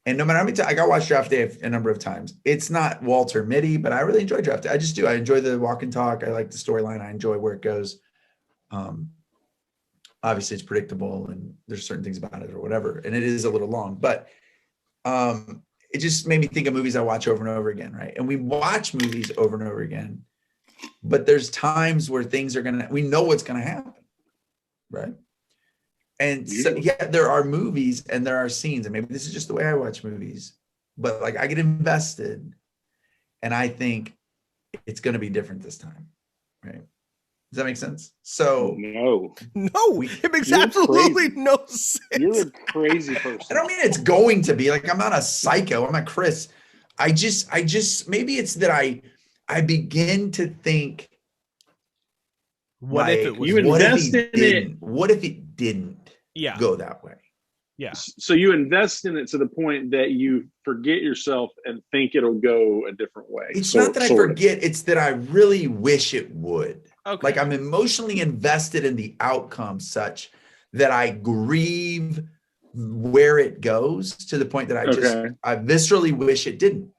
and no matter how many times, I got watched Draft Day a number of times. It's not Walter Mitty, but I really enjoy Draft Day. I just do. I enjoy the walk and talk. I like the storyline. I enjoy where it goes. Obviously, it's predictable, and there's certain things about it or whatever, and it is a little long, but it just made me think of movies I watch over and over again, right? And we watch movies over and over again. But there's times where things are we know what's gonna happen, right? And so, yeah, there are movies and there are scenes, and maybe this is just the way I watch movies, but like I get invested, and I think it's gonna be different this time, right? Does that make sense? So
No,
it makes absolutely no sense.
You're a crazy person.
I don't mean it's going to be like I'm not a psycho. I'm not Chris. I just maybe it's that I begin to think,
What
like,
if it was?
You invest in it.
What if it didn't go that way?
Yeah.
So you invest in it to the point that you forget yourself and think it'll go a different way.
It's not that I forget, it's that I really wish it would.
Okay.
Like I'm emotionally invested in the outcome such that I grieve where it goes to the point that I viscerally wish it didn't.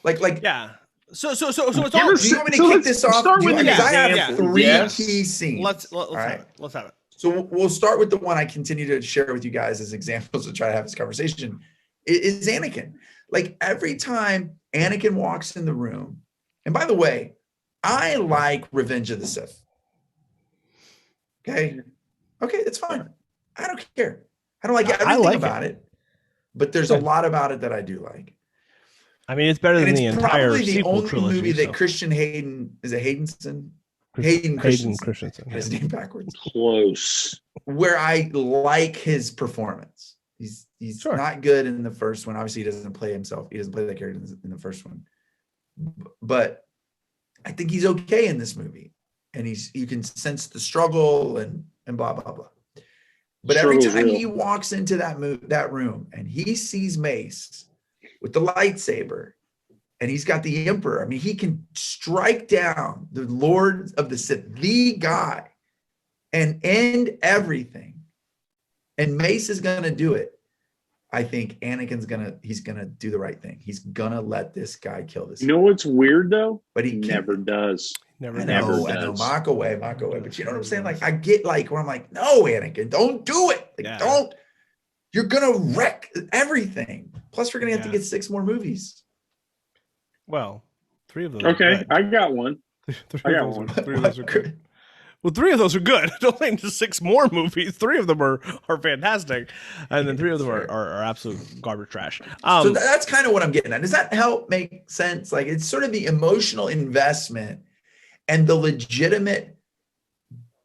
Like
yeah. So it's all.
Do you want me to kick this off? Because I have three key scenes.
Let's have it. Let's have it.
So we'll start with the one I continue to share with you guys as examples to try to have this conversation. Is Anakin. Like every time Anakin walks in the room, and by the way, I like Revenge of the Sith. Okay, it's fine. I don't care. I don't like everything about it, but there's a lot about it that I do like.
I mean, it's better than the entire
probably the
sequel
only
trilogy.
movie that Christian Hayden Hayden Christensen. His name backwards.
Close.
Where I like his performance. He's not good in the first one. Obviously, he doesn't play himself. He doesn't play that character in the first one. But I think he's okay in this movie, and you can sense the struggle and blah blah blah. But every time he walks into that room and he sees Mace with the lightsaber, and he's got the Emperor. I mean, he can strike down the Lord of the Sith, the guy, and end everything. And Mace is gonna do it. I think Anakin's gonna do the right thing. He's gonna let this guy kill this guy.
You know what's weird though?
But he
never does.
I know. Mock away. But you know what I'm saying? Like I get like where I'm like, no, Anakin, don't do it. Like, don't. You're gonna wreck everything. Plus, we're gonna have to get 6 more movies.
Well, 3 of those.
Okay, I got one.
Three of those are good. Well, 3 of those are good. Don't think just 6 more movies. 3 of them are fantastic, and then 3 of them are absolute garbage trash.
So that's kind of what I'm getting at. Does that help make sense? Like, it's sort of the emotional investment and the legitimate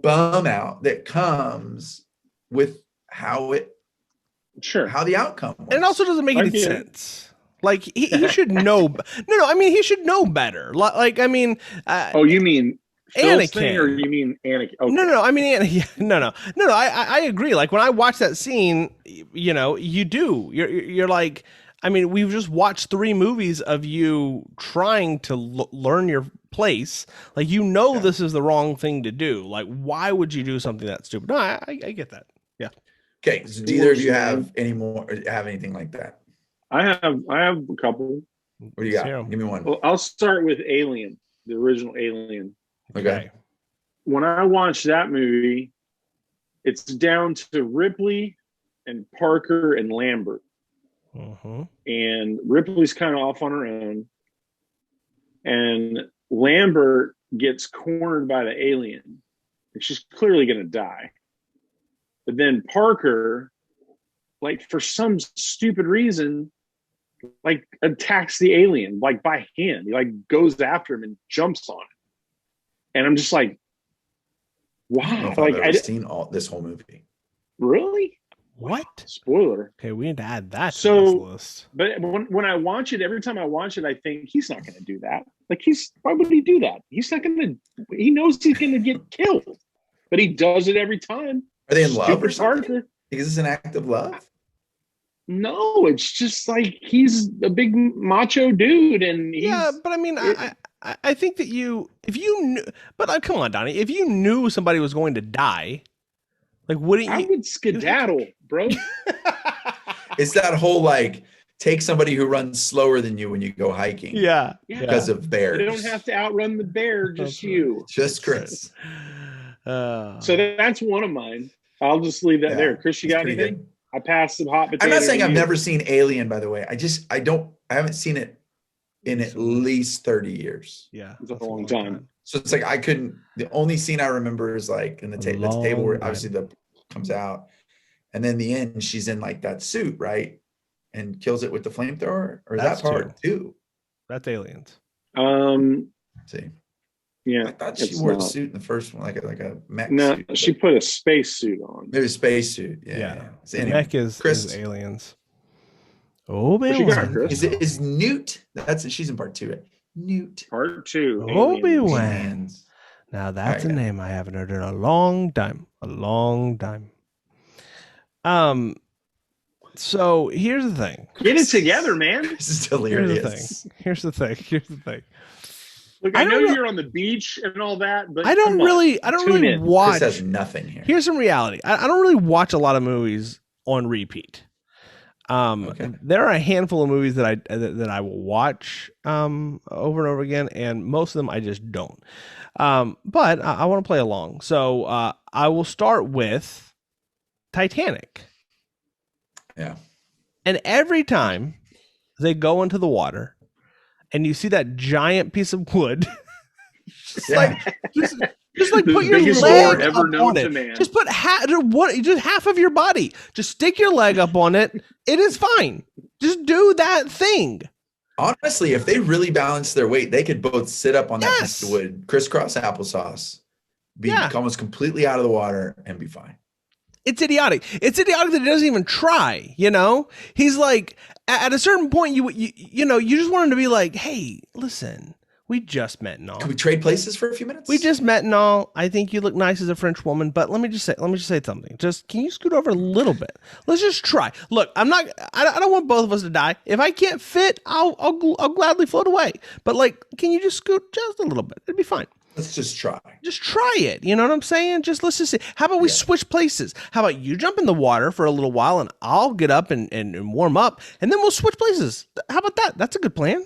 bum out that comes with how the outcome was.
And it also doesn't make any sense. Like he should know. No. I mean, he should know better. Like, I mean.
You mean
Anakin,
thing, or you mean Anakin? Okay.
No. I mean, no. I agree. Like when I watch that scene, you know, you're like, I mean, we've just watched 3 movies of you trying to learn your place. Like, you know, this is the wrong thing to do. Like, why would you do something that stupid? No, I get that. Yeah.
Okay. So do either of you have anything like that?
I have a couple.
What do you got? Give me one.
Well, I'll start with Alien, the original Alien.
Okay.
When I watched that movie, it's down to Ripley and Parker and Lambert.
Mm-hmm.
And Ripley's kind of off on her own. And Lambert gets cornered by the alien. And she's clearly going to die. But then Parker, like for some stupid reason, like attacks the alien, like by hand. He like goes after him and jumps on it. And I'm just like, wow.
Like I've seen this whole movie.
Really?
What?
Spoiler.
Okay, we need to add that to this list.
But when I watch it, every time I watch it, I think he's not going to do that. Like why would he do that? He's not going to. He knows he's going to get killed, but he does it every time.
Are they in love or something?
Parker.
Is this an act of love?
No, it's just like he's a big macho dude, and
but I mean, I think that if you knew, but come on, Donnie, if you knew somebody was going to die, like wouldn't you?
I would skedaddle, bro.
It's that whole like take somebody who runs slower than you when you go hiking.
Yeah.
Because of bears.
You don't have to outrun the bear, just you.
Just Chris.
So that's one of mine. I'll just leave that there. Chris, you got anything? Good. I passed some hot potatoes.
I'm not saying I've never seen Alien, by the way. I haven't seen it in at least 30 years.
Yeah.
It's a long time.
So it's like the only scene I remember is like in the table where obviously the comes out. And then the end, she's in like that suit, right? And kills it with the flamethrower? Or is that part two?
That's Aliens.
See.
Yeah.
I thought she wore a suit in the first one, like a mech suit.
No, she put a space suit on.
Maybe a space suit. Yeah.
So anyway, mech is Aliens. Obi-Wan.
Is Newt? She's in part 2, right? Newt.
Part 2.
Obi-Wan. Now that's a name I haven't heard in a long time. So here's the thing.
Get it together, man.
This is hilarious.
Here's the thing.
Look, I know you're on the beach and all that, but
I don't really watch.
This has nothing here.
Here's some reality. I don't really watch a lot of movies on repeat. There are a handful of movies that I will watch over and over again, and most of them I just don't. But I want to play along, so I will start with Titanic.
Yeah.
And every time they go into the water, and you see that giant piece of wood, just like put your leg up on it. Just put half of your body. Just stick your leg up on it. It is fine. Just do that thing.
Honestly, if they really balance their weight, they could both sit up on that piece of wood, crisscross applesauce, be almost completely out of the water, and be fine.
It's idiotic. It's idiotic that he doesn't even try, you know? He's like, at a certain point, you just want him to be like, hey, listen, we just met and all.
Can we trade places for a few minutes?
We just met and all. I think you look nice as a French woman, but let me just say something. Just, can you scoot over a little bit? Let's just try. Look, I don't want both of us to die. If I can't fit, I'll gladly float away. But like, can you just scoot just a little bit? It'd be fine.
Let's just try.
Just try it. You know what I'm saying? Let's just see. How about we switch places? How about you jump in the water for a little while and I'll get up and warm up, and then we'll switch places. How about that? That's a good plan.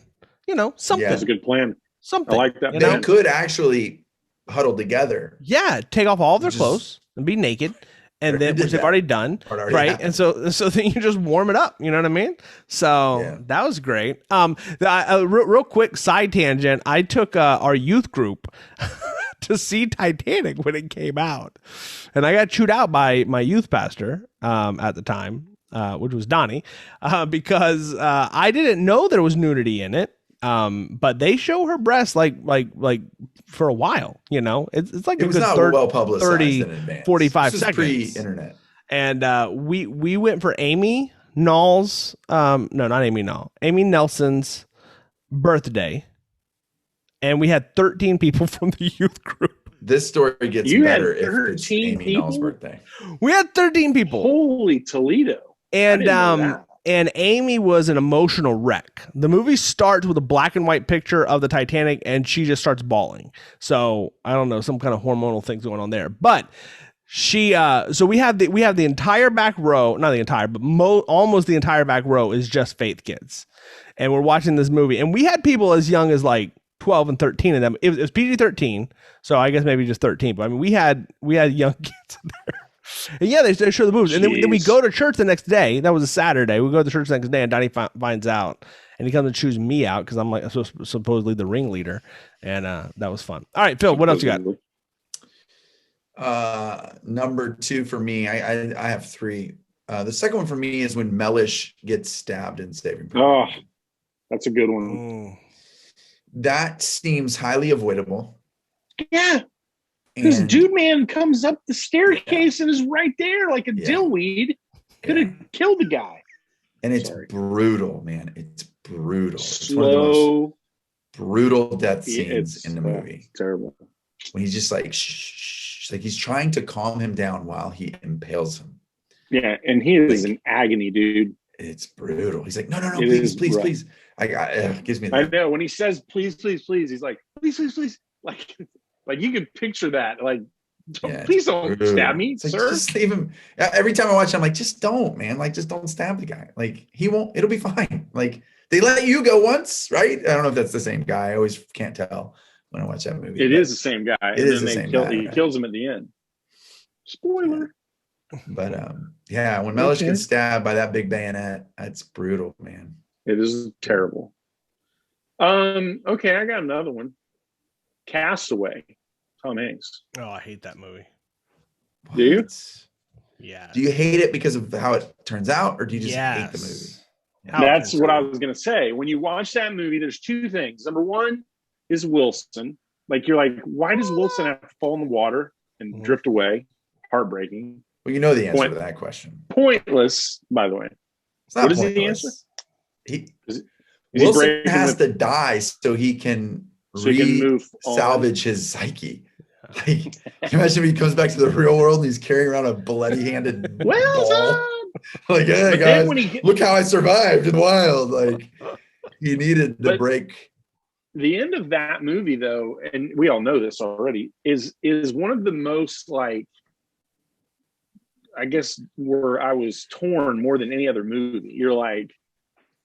You know, something.
Yeah, that's a good plan.
Something.
I like that.
They could actually huddle together.
Yeah, take off all of their clothes and be naked. And then, which they've already done, right? Happened. And so then you just warm it up. You know what I mean? So that was great. Real quick side tangent. I took our youth group to see Titanic when it came out, and I got chewed out by my youth pastor at the time, which was Donnie, because I didn't know there was nudity in it. But they show her breasts like for a while, you know. It's like
it
a
was
good
not well publicized
30,
in advance.
45
this
seconds.
Pre-internet.
And we went for Amy Nall's no, not Amy Nall, Amy Nelson's birthday, and we had 13 people from the youth group.
This story gets better if it's Amy Nall's birthday.
We had 13 people.
Holy Toledo.
And Amy was an emotional wreck. The movie starts with a black and white picture of the Titanic, and she just starts bawling. So I don't know, some kind of hormonal things going on there. But she, so we have the entire back row, not the entire, but almost the entire back row is just Faith kids, and we're watching this movie, and we had people as young as like 12 and 13 of them. It was PG-13, so I guess maybe just 13. But I mean, we had young kids in there. And yeah, they show the movies. And then we go to church the next day. That was a Saturday. We go to church the next day, and Donnie finds out. And he comes and chews me out because I'm like supposedly the ringleader. And that was fun. All right, Phil, what else you
got? Number 2 for me, I have 3. The second one for me is when Mellish gets stabbed in Saving Private
Ryan. Oh, that's a good one.
That seems highly avoidable.
Yeah. Because dude man comes up the staircase and is right there like a dillweed. Could have killed the guy.
And it's brutal, man. It's brutal. It's
Slow.
one of the most brutal death scenes in the movie.
Terrible.
When he's just like, shh, like he's trying to calm him down while he impales him.
Yeah, and he is in agony, dude.
It's brutal. He's like, no, please. It gives me.
I know when he says, please, he's like, please. Like you can picture that. Like, please don't stab me,
like,
sir.
Just leave him. Every time I watch it, I'm like, just don't, man. Like, just don't stab the guy. Like, he won't. It'll be fine. Like, they let you go once, right? I don't know if that's the same guy. I always can't tell when I watch that movie.
It is the same guy.
It is the same guy.
He kills him at the end. Spoiler.
But when Mellish gets stabbed by that big bayonet, that's brutal, man.
It is terrible. Okay, I got another one. Castaway, Tom Hanks.
Oh, I hate that movie.
What?
Do you?
Yeah.
Do you hate it because of how it turns out, or do you just hate the movie?
Yeah. That's what I was going to say. When you watch that movie, there's 2 things. Number 1 is Wilson. Like, you're like, why does Wilson have to fall in the water and drift away? Heartbreaking.
Well, you know the answer to that question.
Pointless, by the way.
It's not
what
pointless.
Is the answer?
Wilson has to die so he can salvage his psyche. Like, can you imagine if he comes back to the real world and he's carrying around a bloody-handed ball? Like, hey guys, look how I survived in the wild. Like, he needed the break.
The end of that movie, though, and we all know this already, is one of the most, like, I guess, where I was torn more than any other movie. You're like,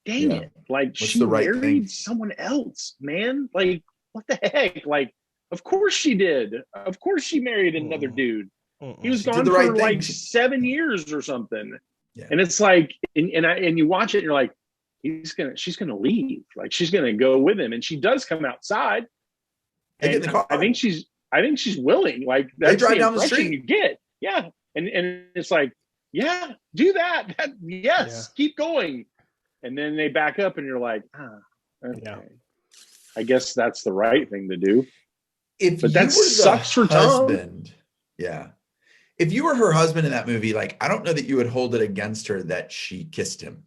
dang it. Like, she married someone else, man. Like, what the heck? Like, of course she did. Of course she married another dude. He was gone for like 7 years or something. Yeah. And it's like, and you watch it and you're like, she's gonna leave. Like, she's gonna go with him. And she does come outside. And I think she's willing. Like, that's
drive down the street.
You get. Yeah. And it's like, yeah, do that. Keep going. And then they back up and you're like, okay. Yeah. I guess that's the right thing to do.
But that sucks for Tom. Yeah. If you were her husband in that movie, like, I don't know that you would hold it against her that she kissed him.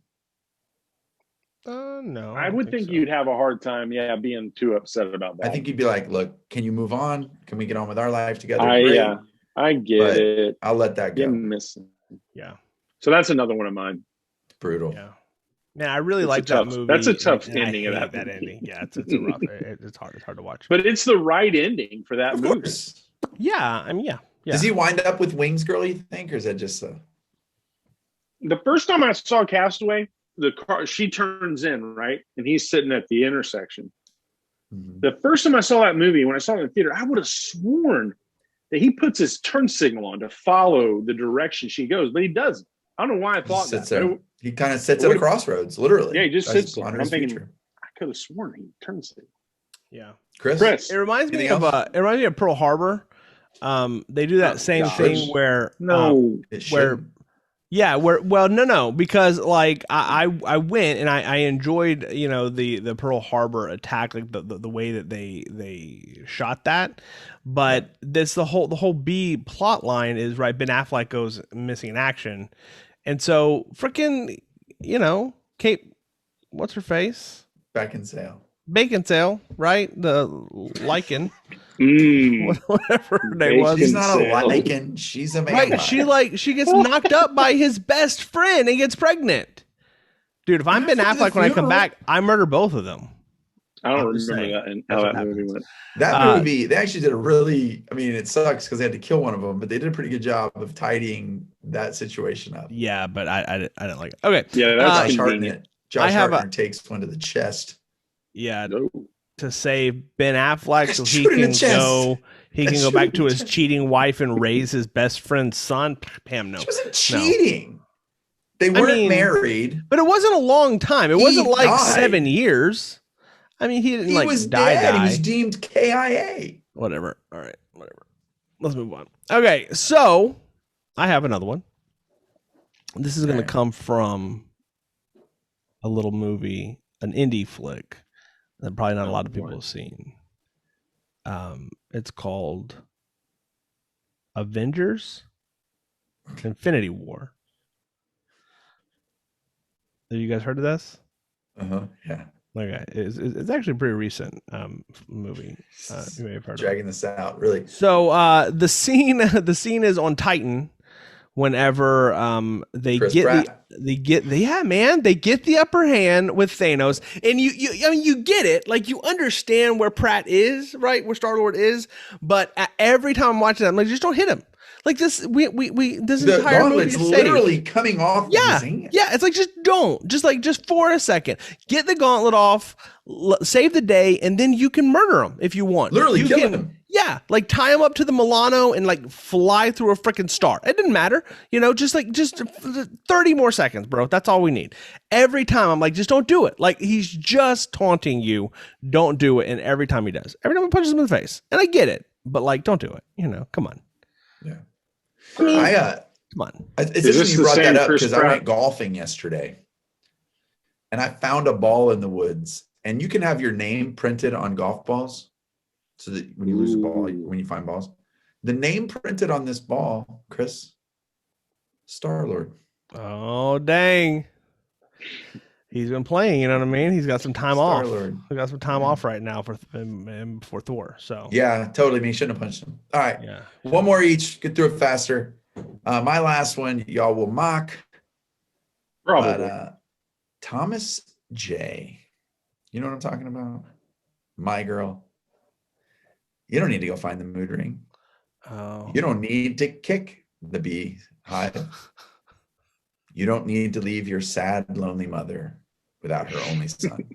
No.
I would think you'd have a hard time, being too upset about that.
I think you'd be like, look, can you move on? Can we get on with our life together?
I get it.
I'll let that go.
You're missing.
Yeah.
So
that's another one of mine.
Brutal.
Yeah. Man, I really like that movie.
That's a tough ending of that
ending. Yeah, it's a rough. It's hard to watch.
But it's the right ending for that movie.
Yeah, I mean, yeah.
Does he wind up with Wings Girl, you think, or is that just
The first time I saw Castaway, the car, she turns in, right? And he's sitting at the intersection. Mm-hmm. The first time I saw that movie, when I saw it in the theater, I would have sworn that he puts his turn signal on to follow the direction she goes, but he doesn't. I don't know why I thought that.
He kind of sits at a crossroads, literally.
Yeah, he just sits there. I'm thinking, I could have sworn he turns it.
Yeah.
Chris?
It reminds me
Anything
of
else?
it reminds me of Pearl Harbor. They do that same
gosh.
thing where
No.
It
where
should.
yeah, no, because like I went and I enjoyed, you know, the Pearl Harbor attack, like the way that they shot that. But this the whole B plot line is right, Ben Affleck goes missing in action. And so freaking, you know, Kate, what's her face?
Back in sale.
Bacon sale, right? The lichen,
Mm,
whatever her name
Bacon
was.
She's not a
sale.
lichen. She's a vampire.
Right, she gets knocked up by his best friend and gets pregnant. Dude, if I'm Ben
After the
Affleck when I come
funeral.
back, I murder both of them.
I don't
I'm just
remember
saying.
that and
That's
how
what
that movie
happens.
went.
That movie, they actually did a really, I mean, it sucks because they had to kill one of them, but they did a pretty good job of tidying that situation up.
Yeah, but I didn't like it. Okay.
Yeah, that's
Josh
convenient.
Hartnett takes one to the chest.
Yeah,
No.
to save Ben Affleck so he
Shoot in the
can
chest.
go back to his
Chest.
cheating wife and raise his best friend's son. Pam, no.
She wasn't cheating. They
I
weren't
mean,
married.
But it wasn't a long time. It
He
wasn't like
died.
7 years. I mean, he didn't
He
like
was
die.
dead. He was deemed KIA.
Whatever. All right. Whatever. Let's move on. Okay. So I have another one. This is going to come from a little movie, an indie flick that probably not a lot of people have seen. It's called Avengers Infinity War. Have you guys heard of this?
Yeah.
Okay, it's actually a pretty recent movie. You may have heard
Dragging this out, really.
So the scene is on Titan. Whenever they
Chris
get
Pratt.
they get the upper hand with Thanos, and I mean you get it, like you understand where Pratt is, right, where Star-Lord is, but every time I'm watching that, I'm like, just don't hit him. Like this, we this
The
entire movie
gauntlet's
is safe.
literally coming off of his hand.
Yeah, it's like just for a second, get the gauntlet off, save the day, and then you can murder him if you want.
Literally
you
kill
can,
him.
Yeah, like tie him up to the Milano and like fly through a freaking star. It didn't matter, you know, just 30 more seconds, bro. That's all we need. Every time I'm like, just don't do it. Like he's just taunting you. Don't do it. And every time he does, every time he punches him in the face, and I get it, but like, don't do it. You know, come on.
Yeah.
I mean,
come
on.
It's interesting you brought that up because I went golfing yesterday and I found a ball in the woods, and you can have your name printed on golf balls so that when you lose a ball, when you find balls, the name printed on this ball, Chris, Star-Lord.
Oh, dang. He's been playing, you know what I mean? He's got some time off. He got some time off right now for Thor. So
yeah, totally. I mean, he shouldn't have punched him. All right.
Yeah.
One more each. Get through it faster. My last one, y'all will mock.
Probably.
But, Thomas J. You know what I'm talking about? My Girl. You don't need to go find the mood ring.
Oh.
You don't need to kick the beehive. You don't need to leave your sad, lonely mother without her only son.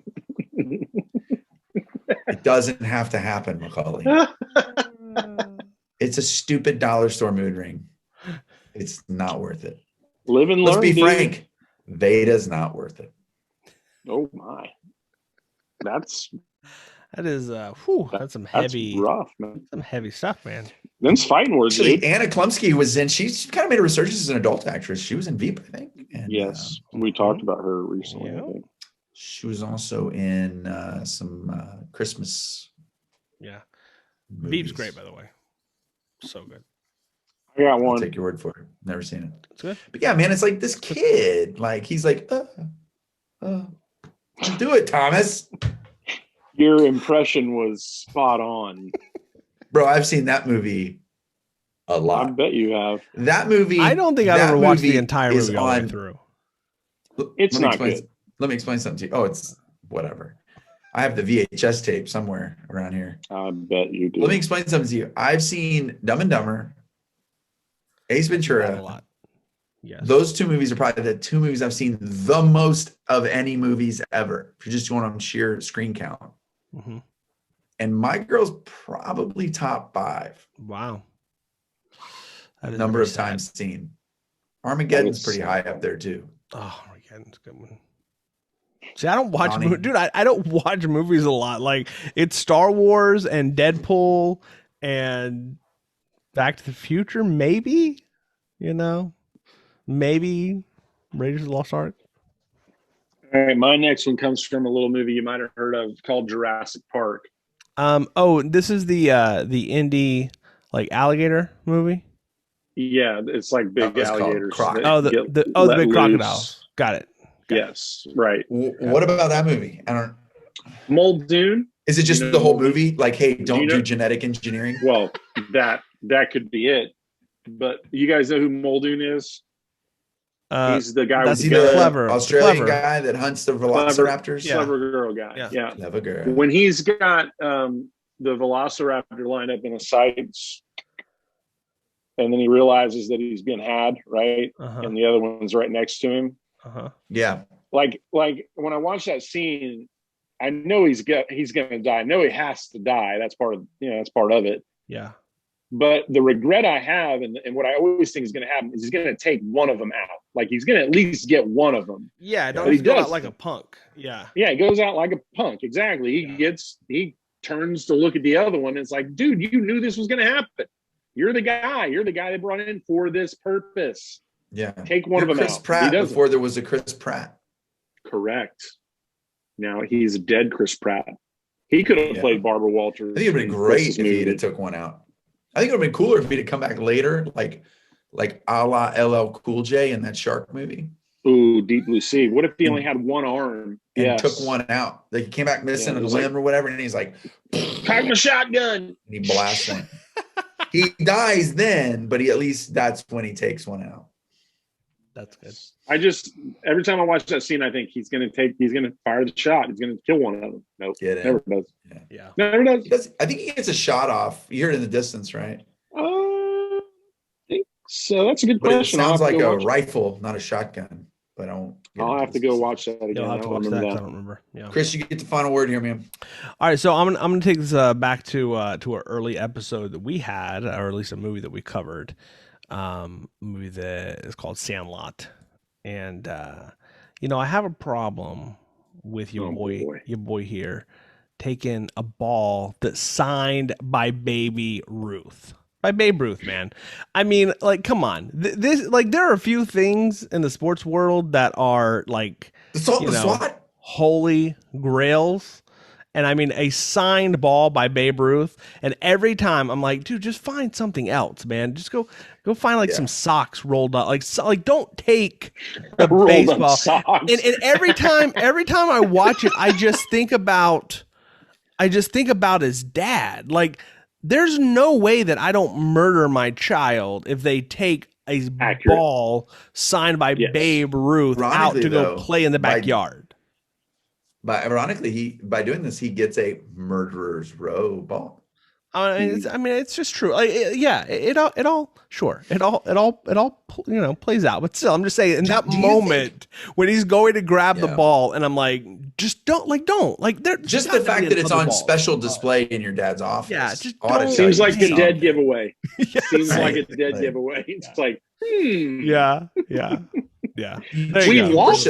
It doesn't have to happen, Macaulay. It's a stupid dollar store mood ring. It's not worth it.
Live and learn.
Let's be frank. Veda's not worth it.
Oh my.
That is that's some heavy
rough, man.
Some heavy stuff, man.
Them's fighting words.
Actually,
dude.
Anna Klumsky was in. She kind of made a resurgence as an adult actress. She was in Veep, I think. And,
yes, we talked about her recently.
Yeah.
I think.
She was also in some Christmas.
Yeah,
movies.
Veep's great, by the way. So good.
I got one.
I'll take your word for it. Never seen it.
It's good.
But yeah, man, it's like this kid. Like he's like, do it, Thomas.
Your impression was spot on.
Bro, I've seen that movie a
I
lot.
bet you have.
That movie.
I don't think I've ever watched the entire movie all the way through.
It's not good.
Let me explain something to you. Oh, it's whatever. I have the VHS tape somewhere around here.
I bet you do.
Let me explain something to you. I've seen Dumb and Dumber, Ace Ventura.
A lot. Yes.
Those two movies are probably the two movies I've seen the most of any movies ever. If you're just going on sheer screen count.
Mm-hmm.
And My Girl's probably top 5.
Wow.
Number of times seen. Armageddon's pretty high up there too.
Oh, Armageddon's a good one. See, I don't watch
Donnie.
dude. I don't watch movies a lot. Like it's Star Wars and Deadpool and Back to the Future, maybe. Maybe Raiders of the Lost Ark.
All right, my next one comes from a little movie you might have heard of called Jurassic Park.
Oh, this is the indie like alligator movie.
Yeah, it's like big alligators.
The big crocodiles. Got it.
Yes, right.
What about that movie? I don't.
Muldoon.
Is it just the whole movie? Like, hey, don't do genetic engineering.
Well, that could be it. But you guys know who Muldoon is? He's the guy
with the clever Australian guy that hunts the velociraptors.
Clever girl guy. Yeah.
Clever girl.
When he's got the velociraptor lined up in the sights, and then he realizes that he's been had, right? And the other one's right next to him.
Yeah.
Like when I watch that scene, I know he's gonna die. I know he has to die. That's part of it.
Yeah.
But the regret I have, and what I always think is going to happen, is he's going to take one of them out. Like he's going to at least get one of them.
Yeah, don't go out like a punk. Yeah.
Yeah, he goes out like a punk. Exactly. He turns to look at the other one. And it's like, dude, you knew this was going to happen. You're the guy. You're the guy they brought in for this purpose.
Yeah.
Take one of them
Chris
out.
Pratt before there was a Chris Pratt.
Correct. Now he's a dead Chris Pratt. He could have played Barbara Walters.
I think it'd been great if he'd have took one out. I think it would have been cooler if he'd have come back later, like a la LL Cool J in that shark movie.
Ooh, Deep Blue Sea. What if he only had one arm
and took one out? Like he came back missing a limb or whatever, and he's like,
"Pack my shotgun,"
and he blasts him. He dies then, but that's when he takes one out.
That's good.
Every time I watch that scene, I think he's gonna fire the shot. He's gonna kill one of them. Nope, never does.
Yeah,
never does.
I think he gets a shot off. You hear it in the distance, right?
I think so. That's a good question.
It sounds like a rifle, not a shotgun. But
I'll have to go watch that again.
I'll have to watch that. I don't remember. Yeah,
Chris, you get the final word here, man.
All right, so I'm gonna take this back to an early episode that we had, or at least a movie that we covered. Movie that is called Sandlot, and I have a problem with your boy here taking a ball that's signed by Babe Ruth, man. I mean, like, come on, there are a few things in the sports world that are like holy grails. And I mean, a signed ball by Babe Ruth. And every time I'm like, dude, just find something else, man. Just go find some socks rolled up. Like don't take the baseball. And every time I watch it, I just think about his dad. Like, there's no way that I don't murder my child if they take a ball signed by Babe Ruth out to go play in the backyard.
But ironically, by doing this, he gets a murderer's row ball.
It's just true. It all plays out. But still, I'm just saying, in that moment when he's going to grab the ball, and I'm like, just don't.
Just the fact that it's on special display in your dad's office.
Yeah, just
seems like a dead giveaway. Seems like a dead giveaway. It's like,
Yeah.
We lost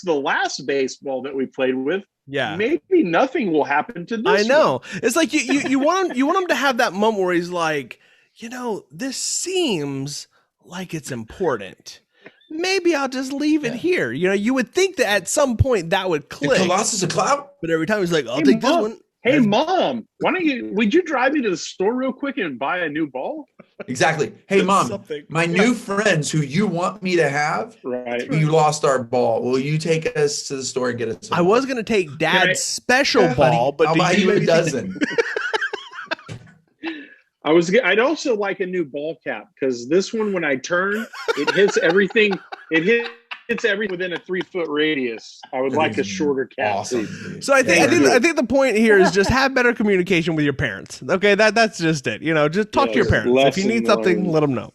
the last baseball that we played with.
Yeah.
Maybe nothing will happen to this.
I know. It's like you want him to have that moment where he's like, this seems like it's important. Maybe I'll just leave it here. You would think that at some point that would click.
Colossus a clout.
But every time he's like, I'll take this one.
Hey, Mom, would you drive me to the store real quick and buy a new ball?
Exactly. Hey, Mom, my new friends who you want me to have, you lost our ball. Will you take us to the store and get us?
I was going to take Dad's special ball, but
I'll buy you a dozen.
I'd also like a new ball cap, because this one, when I turn, it hits everything. It's everything within a 3-foot radius. I would like a shorter cap.
Awesome.
So I think the point here is just have better communication with your parents. Okay, that's just it. Just talk to your parents. If you need something, let them know.